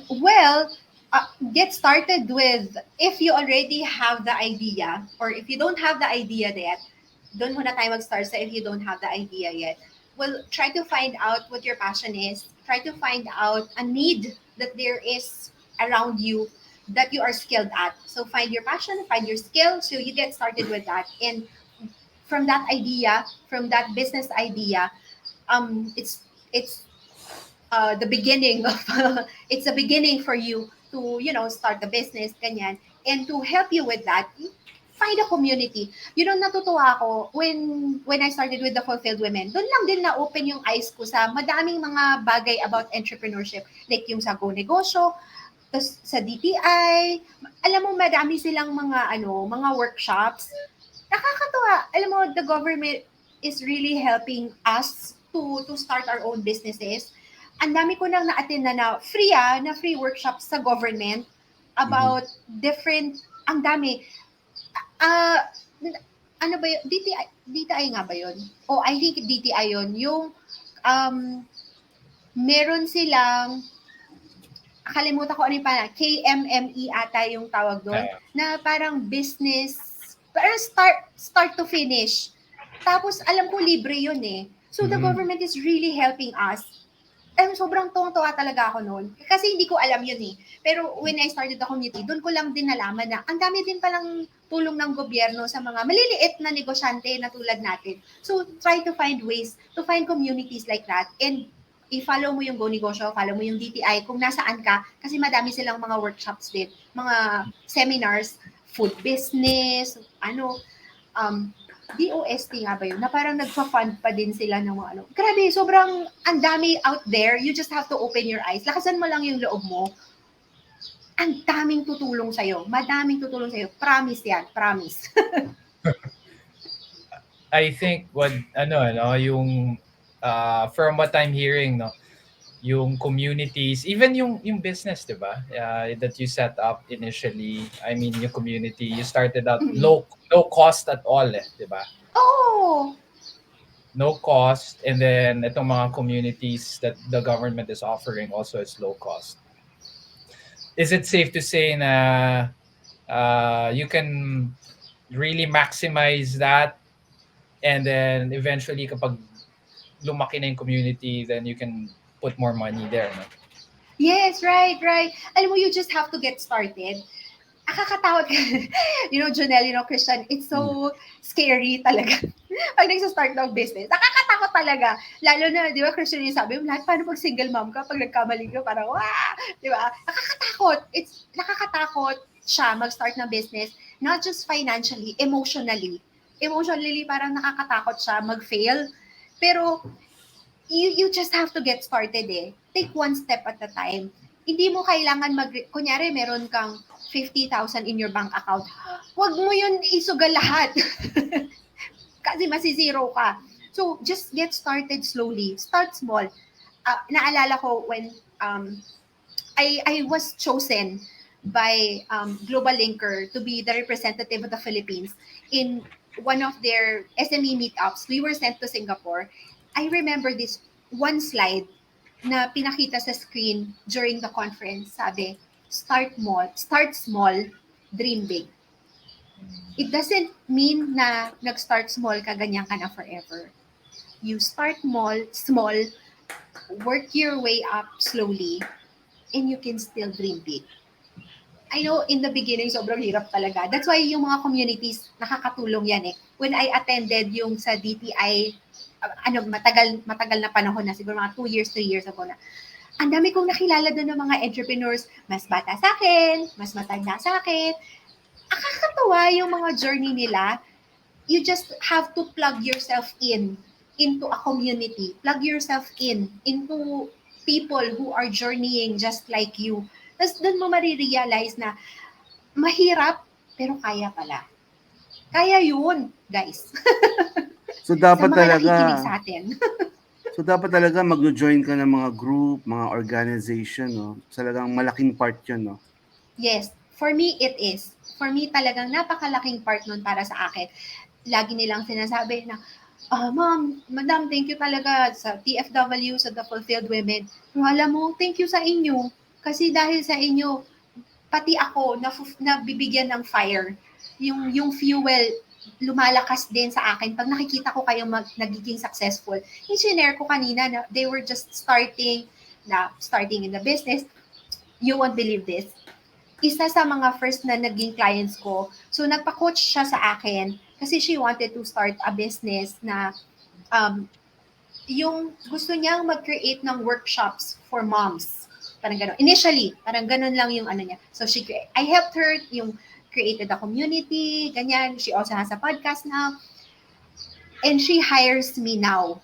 Well, get started with, if you already have the idea, or if you don't have the idea yet, doon muna tayo mag-start sa if you don't have the idea yet. Well, try to find out what your passion is. Try to find out a need that there is around you that you are skilled at. So find your passion, find your skill, so you get started with that. And from that idea, from that business idea, it's the beginning of it's a beginning for you to start the business ganyan, and to help you with that, find a community. Natutuwa ako when I started with the Fulfilled Women. Doon lang din na open yung eyes ko sa madaming mga bagay about entrepreneurship, like yung sa Go Negosyo, tas sa DTI. Alam mo, madami silang mga workshops. Nakakatuwa. Alam mo, the government is really helping us to start our own businesses. Ang dami ko nang na-attend na free workshops sa government about different, ang dami. Ano ba yun? DTI nga ba yun? Oh, I think DTI yun. Yung, meron silang, kalimutan ko ano yung parang, KMME ata yung tawag doon, na parang business, parang start to finish. Tapos, alam ko libre yun eh. So, the government is really helping us. Sobrang tuwang-tuwa talaga ako noon. Kasi hindi ko alam yun eh. Pero when I started the community, doon ko lang din nalaman na ang dami din palang tulong ng gobyerno sa mga maliliit na negosyante na tulad natin. So, try to find ways to find communities like that. And i-follow mo yung Go Negosyo, follow mo yung DTI kung nasaan ka. Kasi madami silang mga workshops din, mga seminars, food business, DOST nga ba yun? Na parang nagpa-fund pa din sila ng mga Grabe, sobrang ang dami out there. You just have to open your eyes. Lakasan mo lang yung loob mo. Ang daming tutulong sa'yo. Madaming tutulong sa'yo. Promise yan. Promise. I think yung from what I'm hearing, yung communities, even yung business, 'di ba? That you set up initially. I mean, yung community, you started out Mm. low cost at all, 'di ba? Oh, No cost, and then itong mga communities that the government is offering also is low cost. Is it safe to say na you can really maximize that, and then eventually kapag lumaki na yung community, then you can put more money there, no? yes, right. Alam mo, you just have to get started. Nakakatakot ka. Janelle, Christian, it's Mm. so scary talaga. Pag nagsa-start ng business, nakakatakot talaga. Lalo na, di ba, Christian, yung sabi mo, lahat, paano pag single mom ka, pag nagkamali ka, parang, wah! Di ba? Nakakatakot siya mag-start ng business, not just financially, emotionally. Emotionally, parang nakakatakot siya mag-fail. Pero, you just have to get started eh. Take one step at a time. Hindi mo kailangan kunyari meron kang 50,000 in your bank account. Huwag mo yun isugal lahat. Kasi masizero ka. So, just get started slowly. Start small. Naalala ko when I was chosen by Global Linker to be the representative of the Philippines in one of their SME meetups. We were sent to Singapore. I remember this one slide na pinakita sa screen during the conference. Sabi, start small, dream big. It doesn't mean na nag-start small ka, ganyan ka na forever. You start small, work your way up slowly, and you can still dream big. I know in the beginning, sobrang hirap talaga. That's why yung mga communities, nakakatulong yan eh. When I attended yung sa DTI, matagal na panahon na, siguro mga 2 years, 3 years ago na, ang dami kong nakilala doon ng mga entrepreneurs, mas bata sa akin, mas matanda sa akin. Nakakatawa yung mga journey nila. You just have to plug yourself into a community. Plug yourself into people who are journeying just like you. Tapos doon mo marirealize na mahirap, pero kaya pala. Kaya yun, guys. So Sa dapat mga nakikinig talaga, sa atin. so dapat talaga mag-join ka ng mga group, mga organization, no? Talagang malaking part 'yun, no? Yes, for me, it is. For me, talagang napakalaking part nun para sa akin. Lagi nilang sinasabi na, Ma'am, Madam, thank you talaga sa TFW, sa The Fulfilled Women. Pero alam mo, thank you sa inyo. Kasi dahil sa inyo, pati ako nabibigyan ng fire. Yung fuel, lumalakas din sa akin. Pag nakikita ko kayo nagiging successful, i-share ko kanina na they were just starting in the business. You won't believe this. Isa sa mga first na naging clients ko, so nagpa-coach siya sa akin kasi she wanted to start a business na um, yung gusto niyang mag-create ng workshops for moms. Parang gano'n. Initially, parang gano'n lang yung ano niya. So I helped her yung created a community, ganyan. She also has a podcast now. And she hires me now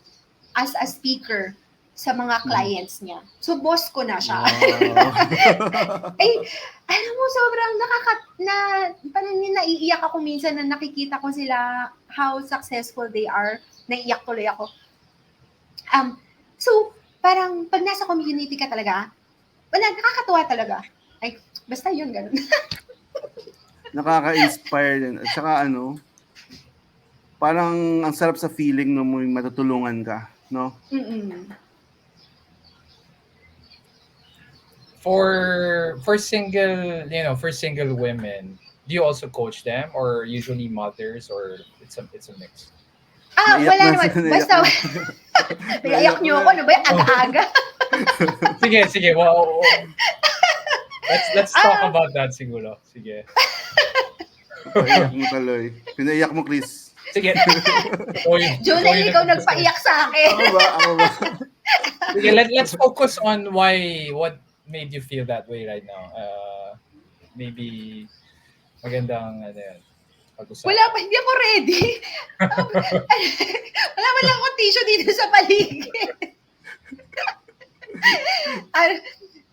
as a speaker sa mga clients niya. So, boss ko na siya. Wow. Ay, alam mo, sobrang parang naiiyak ako minsan na nakikita ko sila, how successful they are. Naiiyak tuloy ako. So, parang pag nasa community ka talaga, wala, nakakatuwa talaga. Ay, basta yun, ganun. Nakaka-inspire din. At saka parang ang sarap sa feeling no mo matutulungan ka, no? Mm-mm. For single women, do you also coach them, or usually mothers, or it's a mix? Naiyak Wala na naman. sila, Basta, naiyak niyo ako. Ano ba yan? Aga-aga. Sige. Well, let's talk about that siguro. Sige. Pinaiyak mo tuloy. Pinaiyak mo, Chris. Sige. Julie, ikaw nagpaiyak sa akin. Ako ba? Sige, let's focus on what made you feel that way right now. Maybe magandang pag-usapan. Wala pa, hindi ako ready. Wala lang akong tissue dito sa paligid.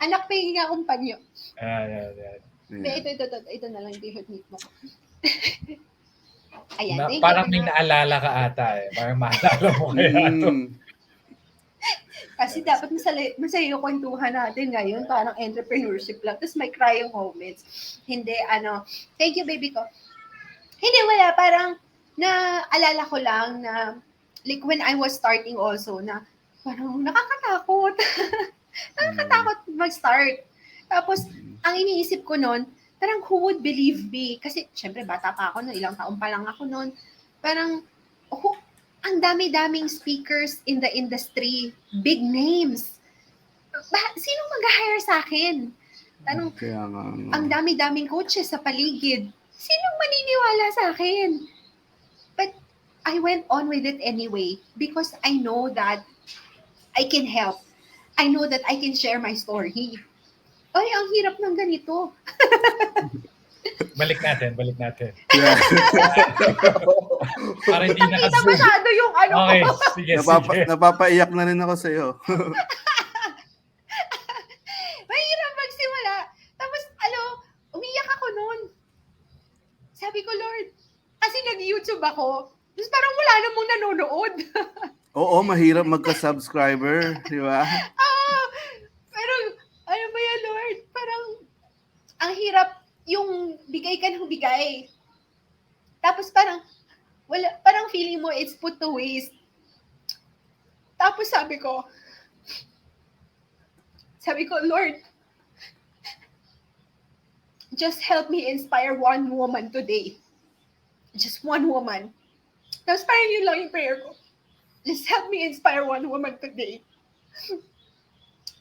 Anak, pahingin akong panyo. Yan. Ito na lang yung t-shirt mo. Ayan, thank Parang you. may naalala ka ata eh. Parang maalala mo kaya ito. Kasi dapat masaya yung kwentuhan natin ngayon, parang entrepreneurship lang. Tapos may crying moments. Hindi, thank you, baby ko. Hindi, wala. Parang, naalala ko lang na, like, when I was starting also, na, parang, nakakatakot. Nakakatakot mag-start. Tapos, ang iniisip ko noon, parang, who would believe me? Kasi, syempre, bata pa ako noon, ilang taon pa lang ako noon. Parang, ang dami-daming speakers in the industry, big names. Sinong mag-hire sa akin? Tanong, Kaya nga, ang dami-daming coaches sa paligid. Sinong maniniwala sa akin? But I went on with it anyway because I know that I can help. I know that I can share my story. Ay, ang hirap ng ganito. Balik natin. yeah. Para hindi Kita naka-zoom. masyado yung ano Okay, ko. sige. Napapaiyak na rin ako sa'yo. Mahirap magsimula. Tapos, umiyak ako noon. Sabi ko, Lord, kasi nag-YouTube ako. Tapos parang wala namang nanonood. Oo, mahirap magka-subscriber, di ba? Pero, ano ba yan, Lord? Parang, ang hirap yung bigay ka ng bigay. Tapos parang, parang feeling mo it's put to waste. Tapos sabi ko, Lord, just help me inspire one woman today. Just one woman. Tapos parang yun lang yung prayer ko. Just help me inspire one woman today.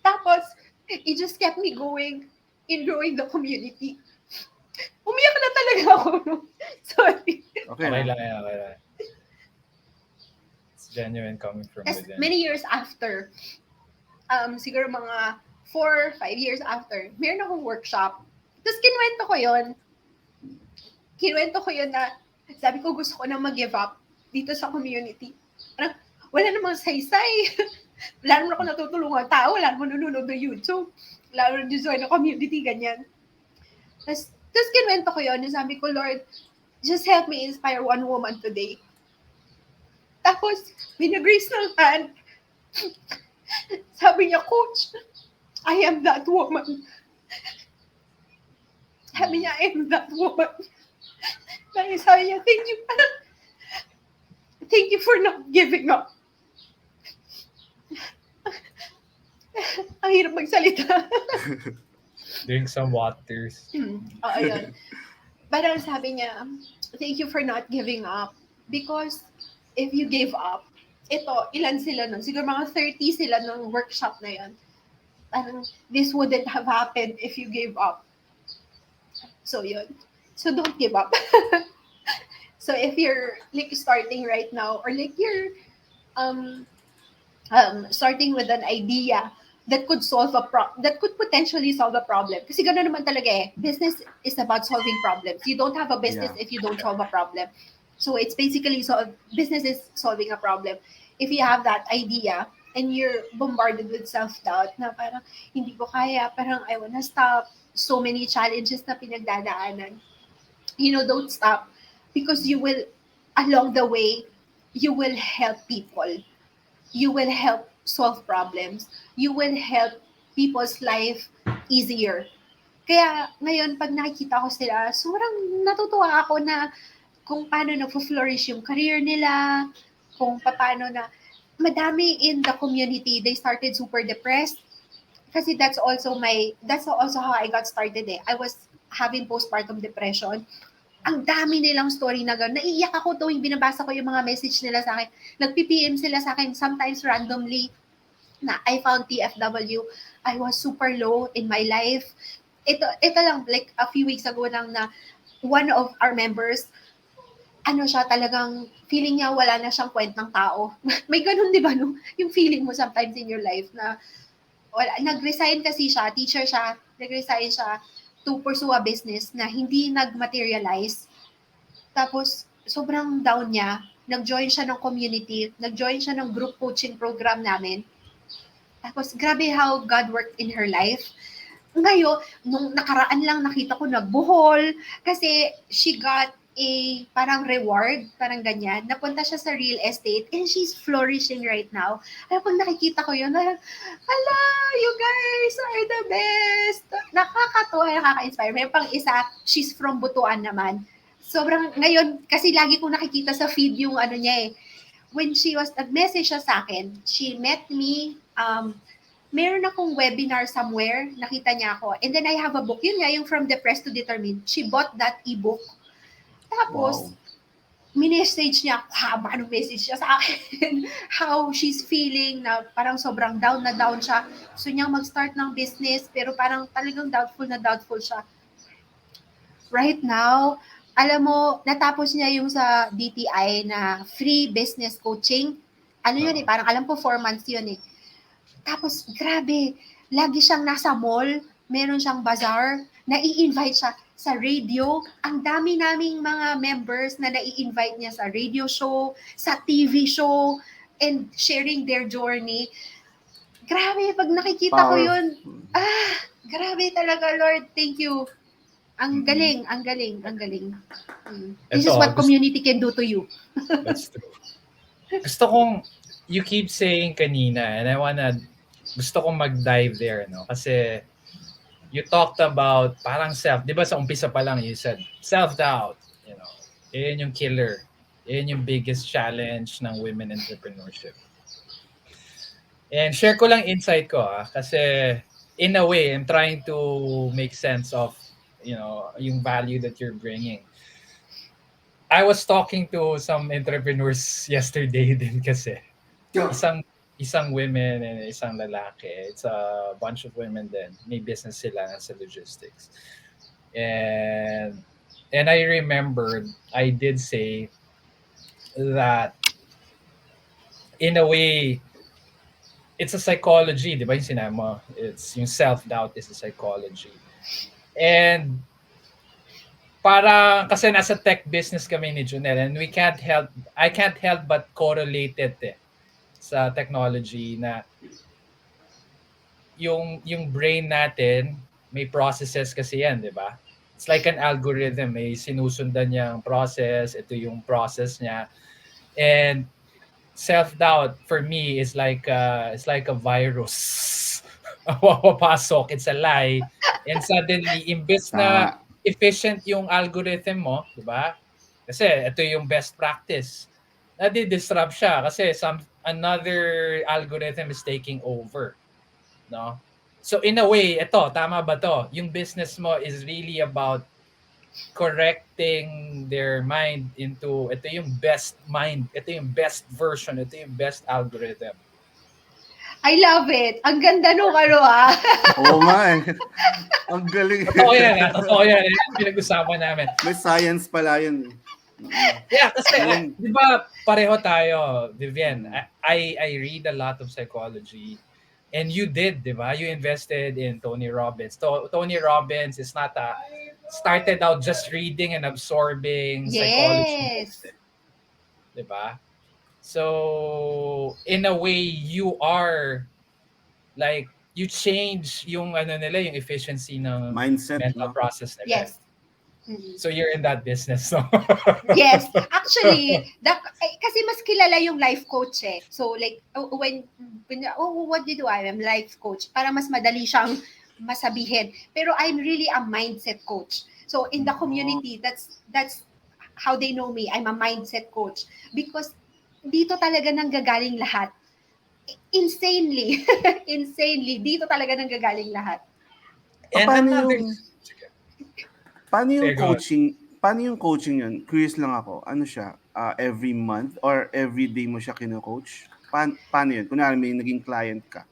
Tapos, it just kept me going in growing the community. Umiyak na talaga ako. No? Sorry. Okay lang. It's genuine coming from within. Many years after, siguro mga 4-5 years after, meron akong workshop. Tapos kinuwento ko yun na, sabi ko gusto ko na mag-give up dito sa community. Parang, wala namang saysay. Wala naman ako natutulungan tao, wala naman nanonood ng YouTube, wala naman join ng community, ganyan. Tapos kinuwento ko yun, sabi ko, Lord, just help me inspire one woman today. Tapos, binagrace ng hand. Sabi niya, Coach, I am that woman. Sabi niya, I am that woman. Sabi niya, thank you for not giving up. Ang hirap magsalita. Drink some waters. Oo, yun. Parang sabi niya, thank you for not giving up. Because if you gave up, ilan sila nun? Siguro mga 30 sila nung workshop na yun. Parang, this wouldn't have happened if you gave up. So, yun. So, don't give up. So, if you're like starting right now, or like you're starting with an idea that could that could potentially solve a problem. Kasi gano'n naman talaga eh. Business is about solving problems. You don't have a business if you don't solve a problem. So it's basically business is solving a problem. If you have that idea and you're bombarded with self-doubt na parang hindi ko kaya, parang I wanna stop, so many challenges na pinagdadaanan. Don't stop because you will, along the way, you will help people. You will help solve problems. You will help people's life easier. Kaya ngayon, pag nakikita ko sila, sobrang natutuwa ako na kung paano nag-flourish yung career nila, kung paano na madami in the community, they started super depressed. Kasi that's also how I got started eh. I was having postpartum depression. Ang dami nilang story na gano'n. Naiiyak ako tuwing binabasa ko yung mga message nila sa akin. Nag-PPM sila sa akin sometimes randomly na I found TFW. I was super low in my life. Ito lang, like a few weeks ago lang na one of our members, siya talagang feeling niya wala na siyang kwentang tao. May ganun, di ba, no? Yung feeling mo sometimes in your life na nag-resign kasi siya, teacher siya, nag-resign siya to pursue a business na hindi nag-materialize. Tapos, sobrang down niya. Nag-join siya ng community. Nag-join siya ng group coaching program namin. Tapos, grabe how God worked in her life. Ngayon, nung nakaraan lang nakita ko nagbuhol kasi she got parang reward, parang ganyan. Napunta siya sa real estate and she's flourishing right now. Ay, pag nakikita ko yun, parang, hala, you guys are the best. Nakakatuwa, nakaka-inspire. May pang isa, she's from Butuan naman. Sobrang, ngayon, kasi lagi kong nakikita sa feed yung ano niya eh. When she was, nag-message siya sa akin, she met me, meron akong webinar somewhere, nakita niya ako. And then I have a book, yun nga, yung From Depressed to Determined. She bought that ebook. Tapos, Wow. minessage niya, haba ng message niya sa akin, how she's feeling, na parang sobrang down na down siya. Gusto niyang mag-start ng business, pero parang talagang doubtful na doubtful siya. Right now, alam mo, natapos niya yung sa DTI na free business coaching. Ano yun eh, parang alam ko 4 months yun eh. Tapos, grabe, lagi siyang nasa mall, meron siyang bazaar, nai-invite siya sa radio. Ang dami naming mga members na nai-invite niya sa radio show, sa TV show, and sharing their journey. Grabe, pag nakikita ko yun, Powerful. grabe talaga, Lord. Thank you. Ang Mm-mm. galing, ang galing, ang galing. This is Ito, what community can do to you. that's true. Gusto kong, you keep saying kanina, and gusto kong mag-dive there, no? Kasi, you talked about parang di ba sa umpisa pa lang, you said, self-doubt, you know, yun yung killer. Yun yung biggest challenge ng women entrepreneurship. And share ko lang insight ko, kasi in a way, I'm trying to make sense of, yung value that you're bringing. I was talking to some entrepreneurs yesterday din kasi. Isang women and isang lalaki. It's a bunch of women din. May business sila sa logistics. And I remembered, I did say that in a way, it's a psychology, di ba yung sinabi mo? It's yung self-doubt is a psychology. And para kasi nasa tech business kami ni Junel and I can't help but correlate it sa technology na yung brain natin, may processes kasi yan, di ba? It's like an algorithm, may sinusundan niyang process, ito yung process niya. And self-doubt for me is like a virus. Papasok, it's a lie. And suddenly, imbes na Tama. efficient yung algorithm mo, di ba? Kasi ito yung best practice. Nadi-disrupt siya kasi another algorithm is taking over. No? So in a way, tama ba to? Yung business mo is really about correcting their mind into ito yung best mind, ito yung best version, ito yung best algorithm. I love it. Ang ganda nung Oo nga eh. Ang galing. Totoo yan. Pinag-usapan namin. May science pala yun. Yeah, kasi di ba pareho tayo, Vivienne. I read a lot of psychology. And you did, di ba? You invested in Tony Robbins. Tony Robbins is not started out just reading and absorbing psychology. Yes. Di ba? So, in a way, you are like, you change yung yung efficiency ng Mindset, mental no? process nila. Yes. Mm-hmm. So, you're in that business, no? Yes. Actually, kasi mas kilala yung life coach eh. So, like, when what do you do? I'm life coach. Para mas madali siyang masabihin. Pero I'm really a mindset coach. So, in the community, that's how they know me. I'm a mindset coach. Because dito talaga nanggagaling lahat. Insanely. Dito talaga nanggagaling lahat. And paano yung coaching? Paano yung coaching yun? Curious lang ako. Ano siya? Every month or every day mo siya kino-coach? Paano yun? Kunwari may naging client ka.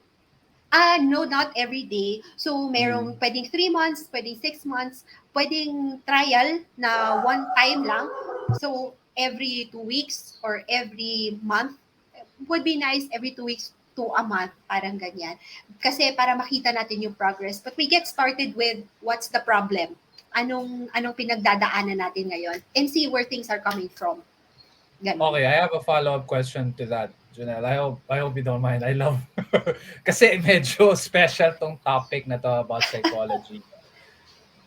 No, not every day. So, merong pwedeng 3 months, pwedeng 6 months, pwedeng trial na one time lang. So, every 2 weeks or every month. Would be nice every 2 weeks to a month, parang ganyan. Kasi para makita natin yung progress. But we get started with what's the problem? Anong pinagdadaanan natin ngayon? And see where things are coming from. Ganun. Okay, I have a follow-up question to that, Junel. I hope you don't mind. I love kasi medyo special tong topic na to about psychology.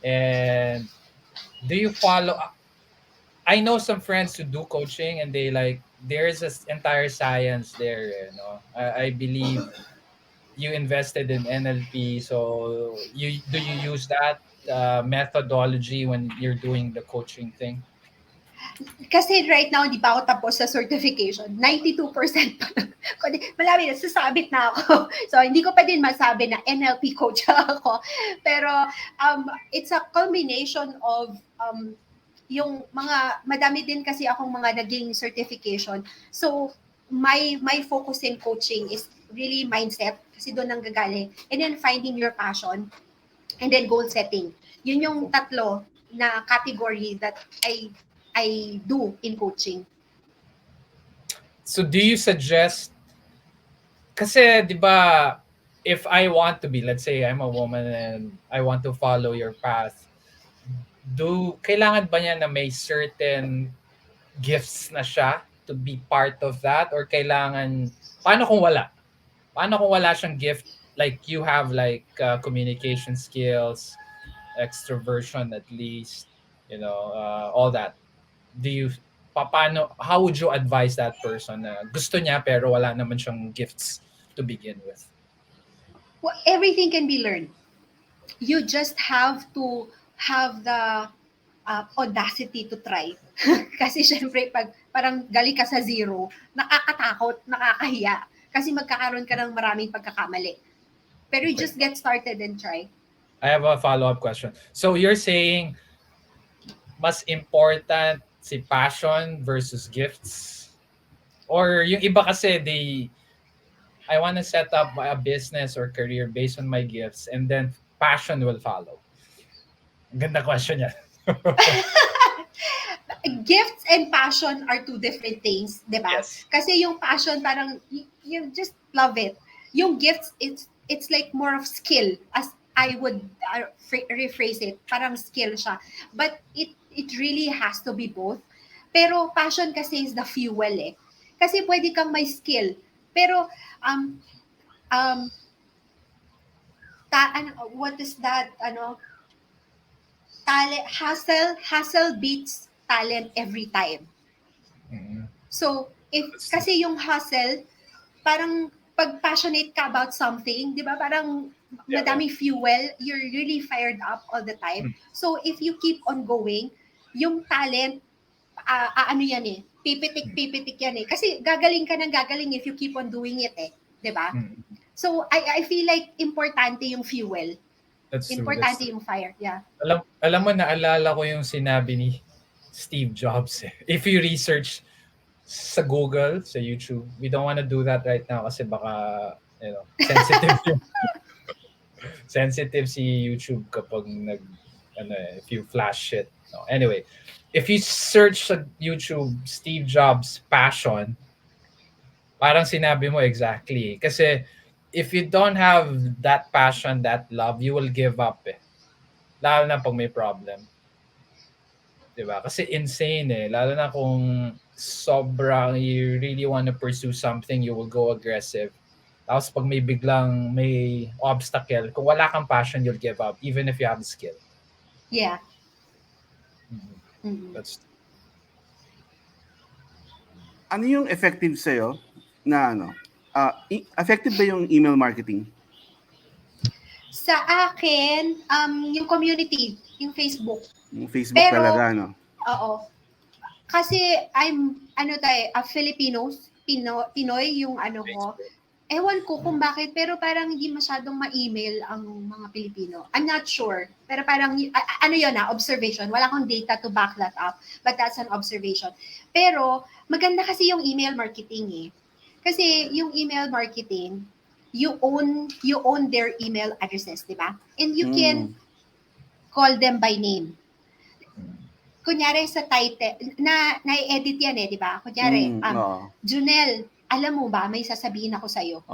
And do you follow I know some friends who do coaching, and they like there's this entire science there. I believe you invested in NLP, so you use that methodology when you're doing the coaching thing? Kasi right now, hindi pa ako tapos sa certification. 92% pa lang. Kundi, malami na, sasabit na ako. So, hindi ko pa din masabi na NLP coach ako. Pero, it's a combination of yung madami din kasi akong mga naging certification. So, my focus in coaching is really mindset kasi doon ang gagaling. And then finding your passion and then goal setting. Yun yung tatlo na category that I do in coaching. So do you suggest, kasi 'di ba, if I want to be, let's say I'm a woman and I want to follow your path, kailangan ba niya na may certain gifts na siya to be part of that, or kailangan, paano kung wala? Paano kung wala siyang gift, like you have like communication skills, extroversion at least, all that. Do you paano How would you advise that person na gusto niya pero wala naman siyang gifts to begin with? Well, everything can be learned. You just have to have the audacity to try. Kasi syempre, pag parang galing ka sa zero, nakakatakot, nakakahiya. Kasi magkakaroon ka ng maraming pagkakamali. Pero you just get started and try. I have a follow-up question. So you're saying mas important si passion versus gifts? Or yung iba kasi, I want to set up a business or career based on my gifts, and then passion will follow. Ganda question yan. Gifts and passion are two different things, di ba? Yes. Kasi yung passion, parang you just love it. Yung gifts, it's like more of skill, as I would rephrase it. Parang skill siya. But it really has to be both. Pero passion kasi is the fuel eh. Kasi pwede kang may skill. Pero, what is that, talent, hustle beats talent every time. Mhm. So, kasi yung hustle, parang pag passionate ka about something, di ba, parang madaming fuel, you're really fired up all the time. So, if you keep on going, yung talent, ano yan eh, pipitik yan eh. Kasi gagaling ka ng gagaling if you keep on doing it eh. Di ba? So, I feel like importante yung fuel. That's true. Importante yung fire. Yeah. Alam mo, naalala ko yung sinabi ni Steve Jobs eh. If you research sa Google, sa YouTube, we don't want to do that right now kasi baka, sensitive sensitive si YouTube kapag if you flash shit. No. Anyway, if you search sa YouTube Steve Jobs passion, parang sinabi mo exactly. Kasi if you don't have that passion, that love, you will give up eh. Lalo na pag may problem. Diba? Kasi insane eh. Lalo na kung sobrang you really want to pursue something, you will go aggressive. Tapos pag may obstacle, kung wala kang passion, you'll give up even if you have the skill. Yeah. That's Ano yung effective sa'yo na effective ba yung email marketing? Sa akin, yung community, yung Facebook. Yung Facebook Pero, talaga, no? Oo. Kasi I'm, Pinoy yung ko. Ewan ko kung bakit, pero parang hindi masyadong ma-email ang mga Pilipino. I'm not sure. Pero parang, observation. Wala akong data to back that up. But that's an observation. Pero, maganda kasi yung email marketing eh. Kasi yung email marketing, you own their email addresses, di ba? And you can call them by name. Kunyari sa title, na-edit yan eh, di ba? Kunyari, Junel, alam mo ba, may sasabihin ako sa'yo.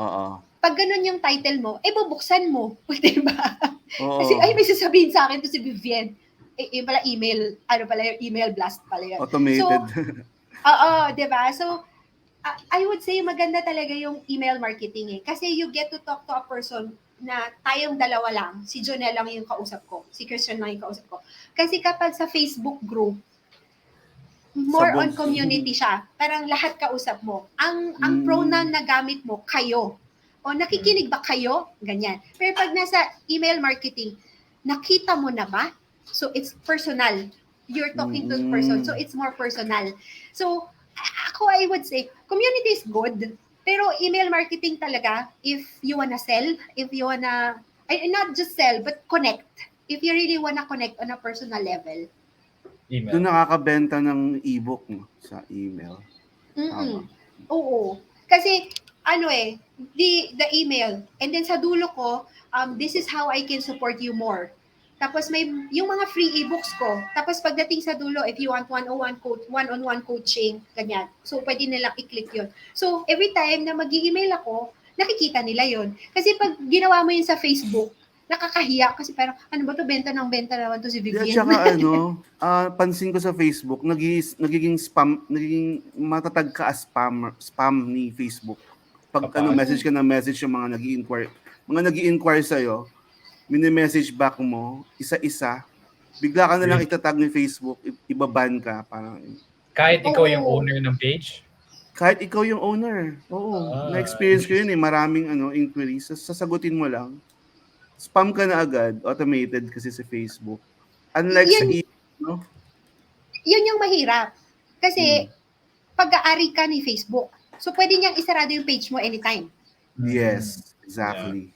Pag ganun yung title mo, bubuksan mo. Di ba? Kasi, may sasabihin sa akin to si Viviene. Yung pala email, yung email blast pala yun. Automated. So, di ba? So, I would say maganda talaga yung email marketing eh. Kasi you get to talk to a person na tayong dalawa lang, si Jonel lang yung kausap ko, si Christian lang yung kausap ko. Kasi kapag sa Facebook group, more on Sabog. community siya. Parang lahat kausap mo. Ang pronoun Mm. na gamit mo, kayo. O nakikinig ba kayo? Ganyan. Pero pag nasa email marketing, nakita mo na ba? So it's personal. You're talking to the person. So Mm. it's more personal. So ako, I would say, community is good. Pero email marketing talaga, if you wanna sell, if you wanna, not just sell, but connect. If you really wanna connect on a personal level. Doon Email. nakakabenta ng ebook no, sa email. Mm. Tama. Oo. Kasi the email, and then sa dulo ko, this is how I can support you more. Tapos may yung mga free ebooks ko. Tapos pagdating sa dulo, if you want one-on-one coaching, ganyan. So pwede nilang i-click 'yon. So every time na magi-email ako, nakikita nila 'yon. Kasi pag ginawa mo 'yun sa Facebook, nakakahiya kasi parang ano ba to, benta naman to si Di, at Vivienne. saka pansin ko sa Facebook, nagiging spam, nagiging matatag ka as spam ni Facebook. Pag message ka ng message yung mga nag-i-inquire sa'yo, mini-message back mo, isa-isa, bigla ka na lang Really? itatag ni Facebook, ibaban ka, parang, Kahit ikaw yung Oo. owner ng page? kahit ikaw yung owner. Oo, na-experience ko yun Interesting. maraming inquiries, sasagutin mo lang, spam ka na agad, automated kasi sa Facebook. Unlike sa Yan, email, no? yun yung mahirap. Kasi Mm. pag-aari ka ni Facebook. So, pwede niyang isarado yung page mo anytime. Yes, Yeah. exactly.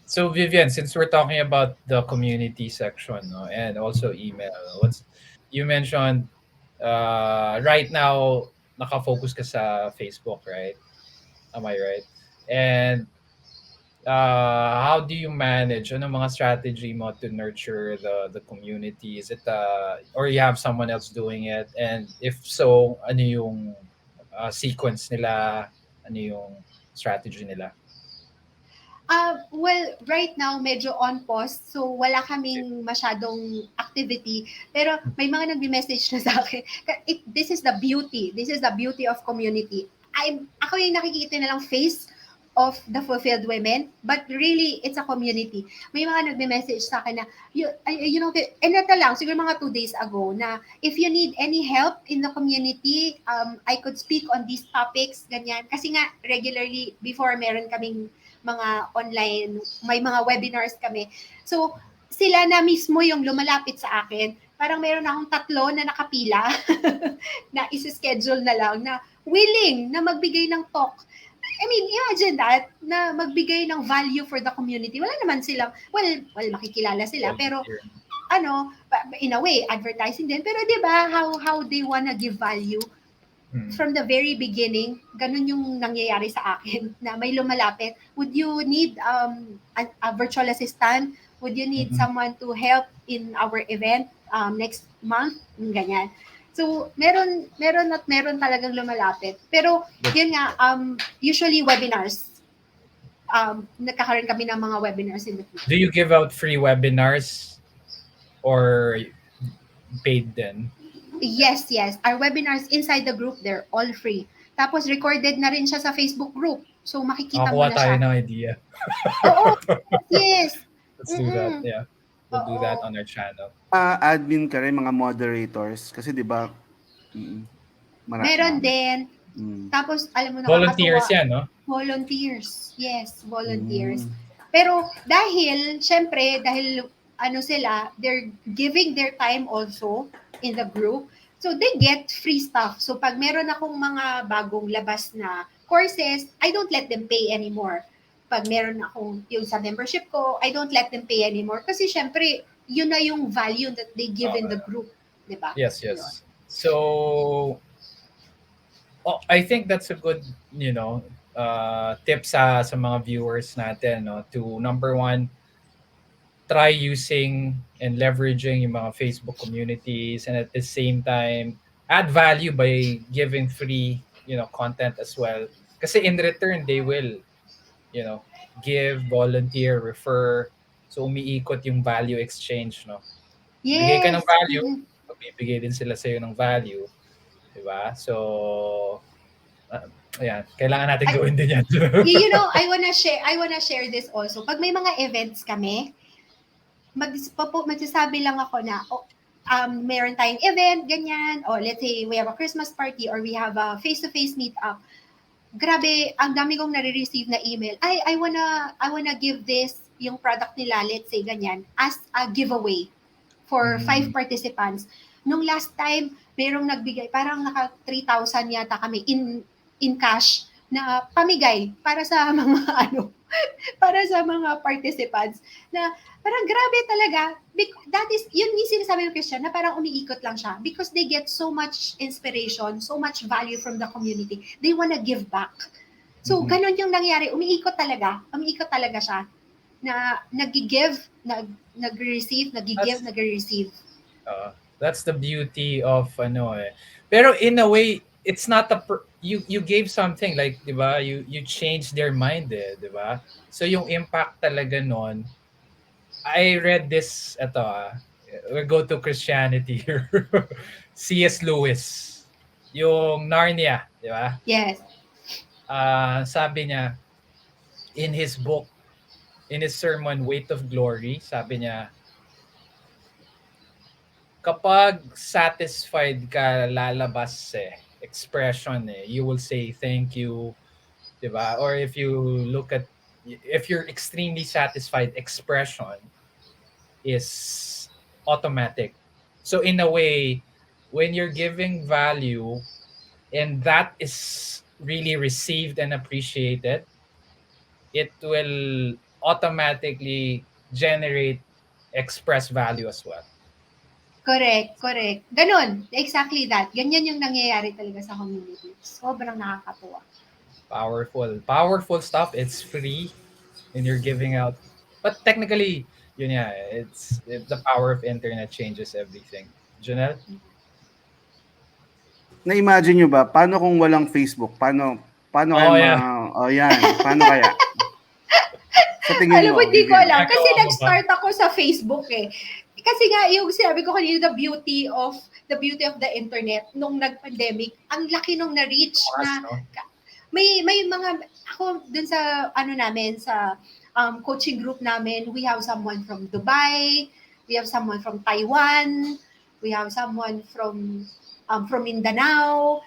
So Vivian, since we're talking about the community section, no, and also email, you mentioned right now naka-focus ka sa Facebook, right? Am I right? And how do you manage? Ano mga strategy mo to nurture the community? Is it or you have someone else doing it? And if so, ano yung sequence nila? Ano yung strategy nila? Well, right now, medyo on pause. So, wala kaming masyadong activity. Pero may mga nagme-message na sa akin. This is the beauty. This is the beauty of community. Ako yung nakikita na lang face of the fulfilled women, but really, it's a community. May mga nagme-message sa akin na, and ito lang, siguro mga 2 days ago, na if you need any help in the community, I could speak on these topics, ganyan. Kasi nga, regularly, before meron kaming mga online, may mga webinars kami. So, sila na mismo yung lumalapit sa akin. Parang meron akong 3 na nakapila na isi-schedule na lang na willing na magbigay ng talk. I mean, imagine that, na magbigay ng value for the community. Wala naman silang, well makikilala sila, pero in a way, advertising din. Pero 'di ba, how they wanna give value from the very beginning, ganun yung nangyayari sa akin na may lumalapit. Would you need a virtual assistant? Would you need someone to help in our event next month? Ganyan. So, meron talagang lumalapit. Pero, yun nga, usually webinars. Nagkakaroon kami ng mga webinars in the future. Do you give out free webinars or paid then? Yes. Our webinars inside the group, they're all free. Tapos recorded na rin siya sa Facebook group. So makikita mo Nakakuha na tayo siya. ng idea. Oo, yes. Let's do that. Yeah. We'll do that Oo. on our channel. Admin ka rin, mga moderators. Kasi di ba, Meron din. Tapos, alam mo, Volunteers nakakatuwa. yan, no? Volunteers. Yes, volunteers. Pero syempre, dahil they're giving their time also in the group. So, they get free stuff. So, pag meron akong mga bagong labas na courses, I don't let them pay anymore. Pag meron akong yung sa membership ko, I don't let them pay anymore. Kasi, syempre, yun na yung value that they give in the group. Diba? Yes. So, I think that's a good, tip sa mga viewers natin, no? To number one, try using and leveraging yung mga Facebook communities, and at the same time add value by giving free content as well, kasi in return they will give, volunteer, refer, so umiikot yung value exchange, no? Bigay ka ng Yes. value, magbibigay din sila sa'yo ng value, diba? So ayan, kailangan natin gawin din yan. I wanna share this also. Pag may mga events kami, magsasabi lang ako na, meron tayong event, ganyan, o let's say we have a Christmas party or we have a face-to-face meet-up, grabe, ang dami kong nare-receive na email, I wanna give this, yung product nila, let's say ganyan, as a giveaway for 5 participants. Nung last time, merong nagbigay, parang naka 3,000 yata kami in cash na pamigay para sa mga para sa mga participants na parang grabe talaga. That is, yun yung sinasabi ko, Christian, na parang umiikot lang siya because they get so much inspiration, so much value from the community. They wanna give back. So, ganun yung nangyari. Umiikot talaga siya na nag-give, nag-receive, nag-give, nag-receive. That's the beauty of Pero in a way, it's not you gave something like, 'di ba? You changed their mind, 'di ba? So yung impact talaga noon, I read this we go to Christianity here. C.S. Lewis, yung Narnia, 'di ba? Yes. Sabi niya in his book, in his sermon Weight of Glory, sabi niya, kapag satisfied ka, lalabas expression you will say thank you, 'di ba? Or if you're extremely satisfied, expression is automatic. So in a way, when you're giving value and that is really received and appreciated, it will automatically generate express value as well. Correct. Ganon. Exactly that. Ganyan yung nangyayari talaga sa community. Sobrang nakakatuwa. Powerful stuff. It's free and you're giving out. But technically, it's the power of internet changes everything. Janelle? Na-imagine nyo ba, paano kung walang Facebook? Paano kayo yan, paano kaya? Sa tingin Alam mo, mo, hindi ko Vivian? alam. Kasi Nagawa mo ba? nag-start ako sa Facebook Kasi nga, yung sinabi ko kanina, the beauty of the internet nung nag-pandemic, ang laki nung na-reach na No? may mga, ako dun sa, namin, sa coaching group namin, we have someone from Dubai, we have someone from Taiwan, we have someone from Mindanao,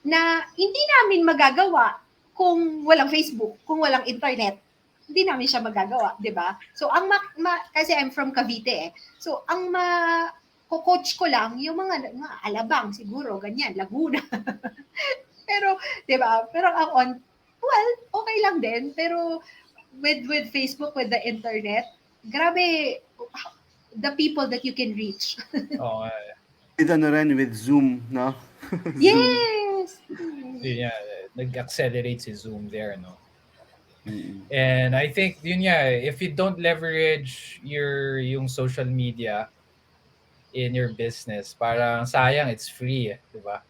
na hindi namin magagawa kung walang Facebook, kung walang internet. Hindi namin siya magagawa, 'di ba? So kasi I'm from Cavite So ang coach ko lang yung mga Alabang siguro, ganyan, Laguna. Pero 'di ba? Pero okay lang din, pero with Facebook, with the internet, grabe the people that you can reach. With Zoom, no? Yes. Yeah, nag-accelerate si Zoom there, no? And I think if you don't leverage yung social media in your business, parang sayang, it's free, 'di ba?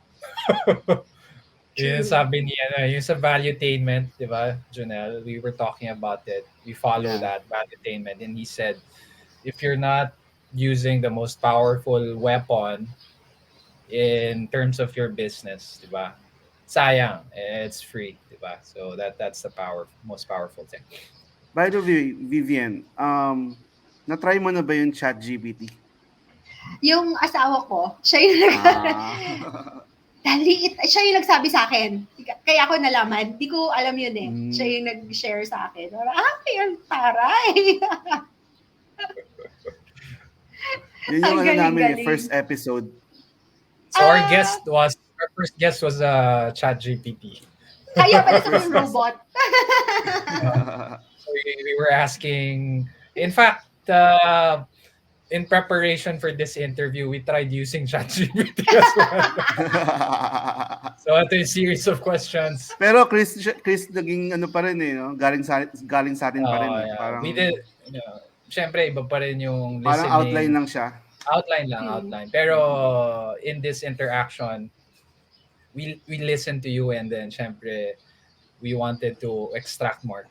Yun sabi niya yung sa valuetainment, 'di ba, Jonel? We were talking about it. We follow that valuetainment, and he said, if you're not using the most powerful weapon in terms of your business, 'di ba? Sayang, it's free, 'di ba? So that's the most powerful thing. By the way, Vivian, na-try mo na ba yung ChatGPT? Yung asawa ko, siya yung siya yung nagsabi sa akin. Kaya ako nalaman. Di ko alam yun Siya yung nag-share sa akin. Yung taray. Yun yung namin, first episode. So our first guest was ChatGPT. Kaya pala sa yung robot. So we were asking, in fact, in preparation for this interview, we tried using ChatGPT as well. So ito yung series of questions. Pero Chris naging pa rin no? Galing sa atin pa rin. Parang, we did, syempre iba pa rin yung listening. Parang outline lang siya. Outline. Pero in this interaction, we listened to you, and then syempre we wanted to extract more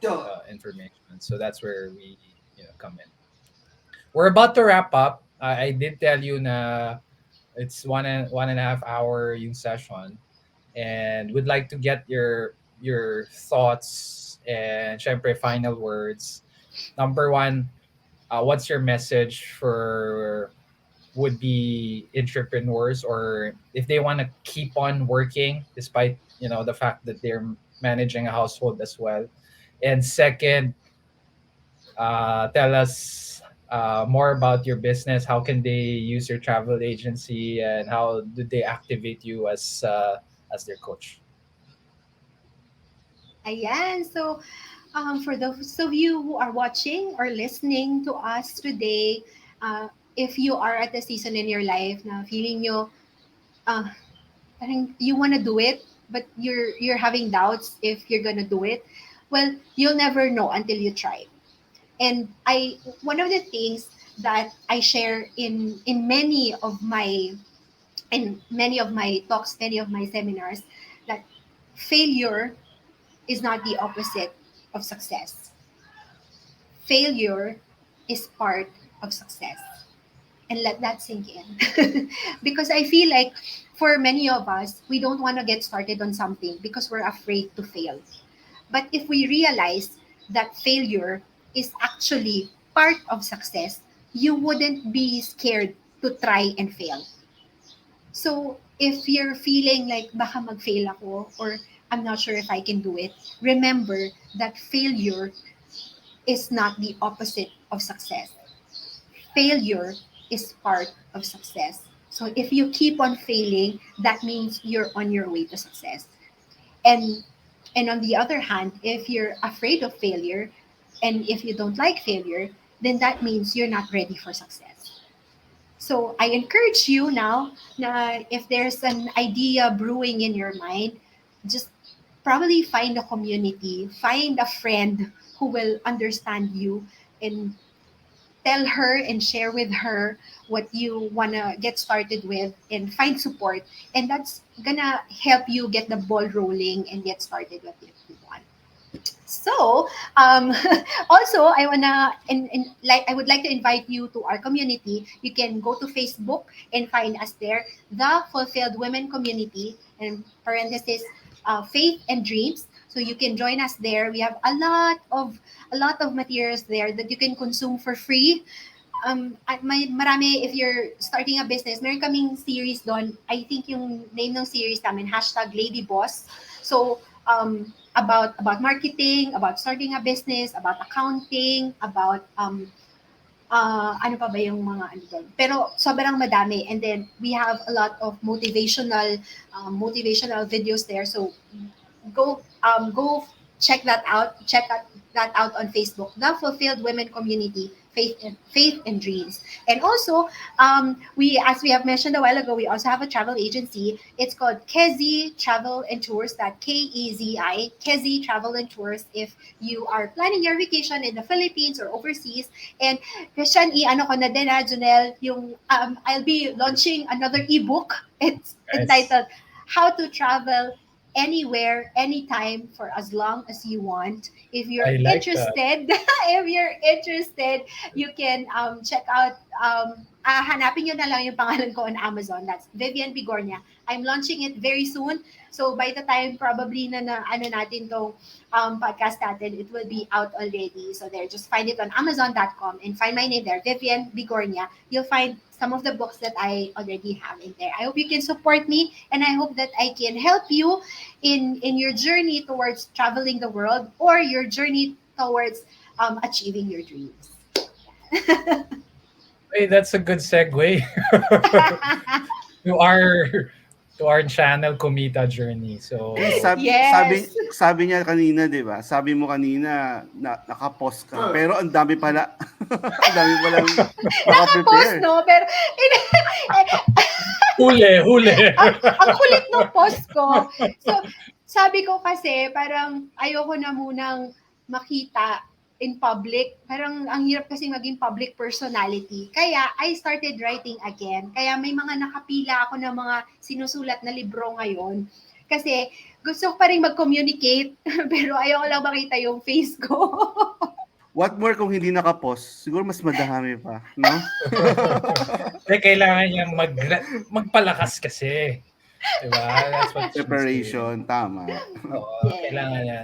information. So that's where we come in. We're about to wrap up. I did tell you na it's one and a half hour yung session, and we'd like to get your thoughts and syempre final words. Number one, what's your message for would be entrepreneurs, or if they want to keep on working despite the fact that they're managing a household as well. And second, tell us more about your business. How can they use your travel agency, and how do they activate you as their coach? Ayan. So, for those of you who are watching or listening to us today, if you are at a season in your life na feeling nyo, uh, parang you want to do it, but you're having doubts if you're gonna do it, well, you'll never know until you try. And one of the things that I share in many of my talks, many of my seminars, that failure is not the opposite of success. Failure is part of success. And let that sink in. Because I feel like for many of us, we don't want to get started on something because we're afraid to fail. But if we realize that failure is actually part of success, you wouldn't be scared to try and fail. So if you're feeling like baka mag-fail ako or I'm not sure if I can do it, remember that failure is not the opposite of success. Failure is part of success. So if you keep on failing, that means you're on your way to success. And on the other hand, if you're afraid of failure and if you don't like failure, then that means you're not ready for success. So I encourage you now na if there's an idea brewing in your mind, just probably find a community, find a friend who will understand you and tell her and share with her what you want to get started with and find support, and that's gonna help you get the ball rolling and get started with what you want. So, also, I would like to invite you to our community. You can go to Facebook and find us there, the Fulfilled Women Community, and parenthesis, Faith and Dreams. So you can join us there. We have a lot of materials there that you can consume for free. May marami, if you're starting a business, meron kaming series doon. I think yung name ng series namin, hashtag Lady Boss. So, about marketing, about starting a business, about accounting, about ano pa ba yung mga ano doon. Pero sobrang madami. And then we have a lot of motivational videos there. So go check that out. That out on Facebook, the Fulfilled Women Community, Faith and Dreams. And also, we as we have mentioned a while ago, we also have a travel agency. It's called Kezi Travel and Tours. That Kezi Kezi Travel and Tours. If you are planning your vacation in the Philippines or overseas, and Christian, ano ko na din Janelle, yung I'll be launching another ebook. It's Nice. entitled How to Travel Anywhere, Anytime, for as long as you want. If you're I like that. interested, if you're interested, you can check out. Hanapin nyo na lang yung pangalan ko on Amazon. That's Viviene Bigornia. I'm launching it very soon. So by the time probably na ano natin tong podcast natin, it will be out already. So there, just find it on Amazon.com and find my name there, Viviene Bigornia. You'll find some of the books that I already have in there. I hope you can support me, and I hope that I can help you in your journey towards traveling the world or your journey towards achieving your dreams. Hey, that's a good segue to our channel, Kumita Journey. So Yes. sabi niya kanina, 'di ba? Sabi mo kanina na naka-pause ka. Pero ang dami pala. Ang dami palang Naka-post, naka-prepare. no? Pero huli. ang kulit ng post ko. So, sabi ko kasi, parang ayoko na munang makita in public. Parang ang hirap kasi maging public personality. Kaya, I started writing again. Kaya may mga nakapila ako ng mga sinusulat na libro ngayon. Kasi, gusto ko pa rin mag-communicate, pero ayoko lang makita yung face ko. What more kung hindi naka-pause? Siguro mas madami pa, no? Kailangan niyang magpalakas kasi. Diba? That's what she's doing. Preparation, tama. Oo, Yes. kailangan niya.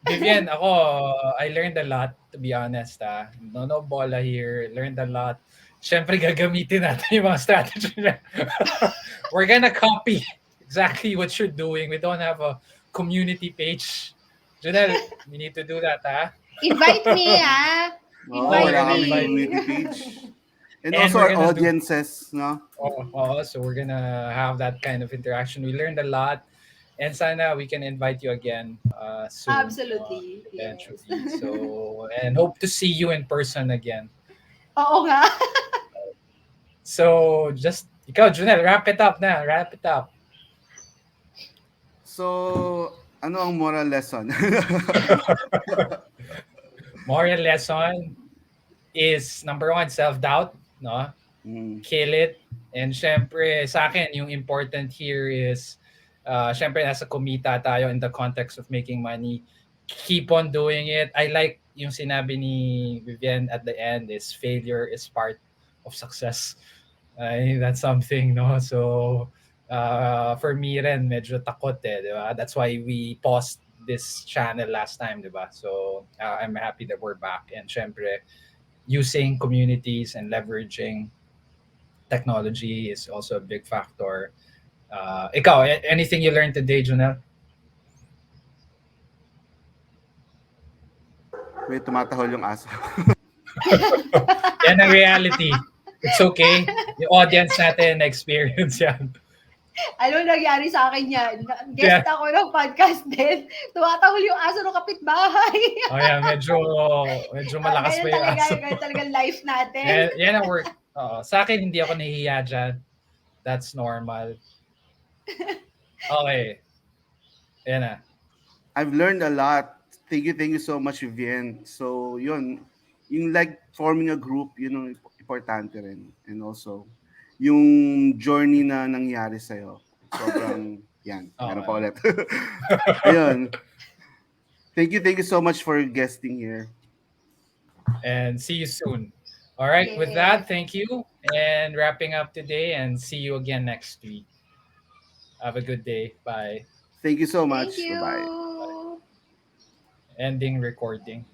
Vivian, I learned a lot, to be honest. No bola here. Learned a lot. syempre gagamitin natin yung mga strategy niya. We're gonna copy exactly what you're doing. We don't have a community page. Janelle, we need to do that, ha? Invite me, ah. Oo, Invite wala gonna me. kaming invite community page. And And also we're our gonna do audiences, no? so we're gonna have that kind of interaction. We learned a lot. And sana we can invite you again soon, Absolutely. Yes. eventually. So, and hope to see you in person again. Oo nga. So, just, ikaw, Junel, wrap it up na. Wrap it up. So, ano ang moral lesson? Moral lesson is, number one, self-doubt. No? Mm. Kill it. And syempre, sa akin, yung important here is, syempre, nasa kumita tayo in the context of making money. Keep on doing it. I like yung sinabi ni Vivienne at the end is failure is part of success. I think that's something, no? So, for me rin, medyo takot di ba? That's why we paused this channel last time, di ba? So, I'm happy that we're back. And syempre, using communities and leveraging technology is also a big factor. Ikaw, anything you learned today, Junel? Wait, tumatahol yung aso. Yan ang reality. It's okay. Yung audience natin, experience yan. Ano nangyari sa akin yan? Guest ako ng podcast din. Tumatahol yung aso ng kapitbahay. Oh yeah, medyo malakas pa yung aso. Ganyan talaga life natin. Yan ang work. Sa akin, hindi ako nahihiya dyan. That's normal. Okay. Yan na. I've learned a lot. Thank you so much, Vivienne. So, yun, yung like forming a group, yun ang importante rin. And also, yung journey na nangyari sa'yo. Sobrang, yan, meron pa ulit. Ayun. Thank you so much for guesting here. And see you soon. All right, with that, thank you. And wrapping up today, and see you again next week. Have a good day. Bye. Thank you so much. Thank you. Bye-bye. Ending recording.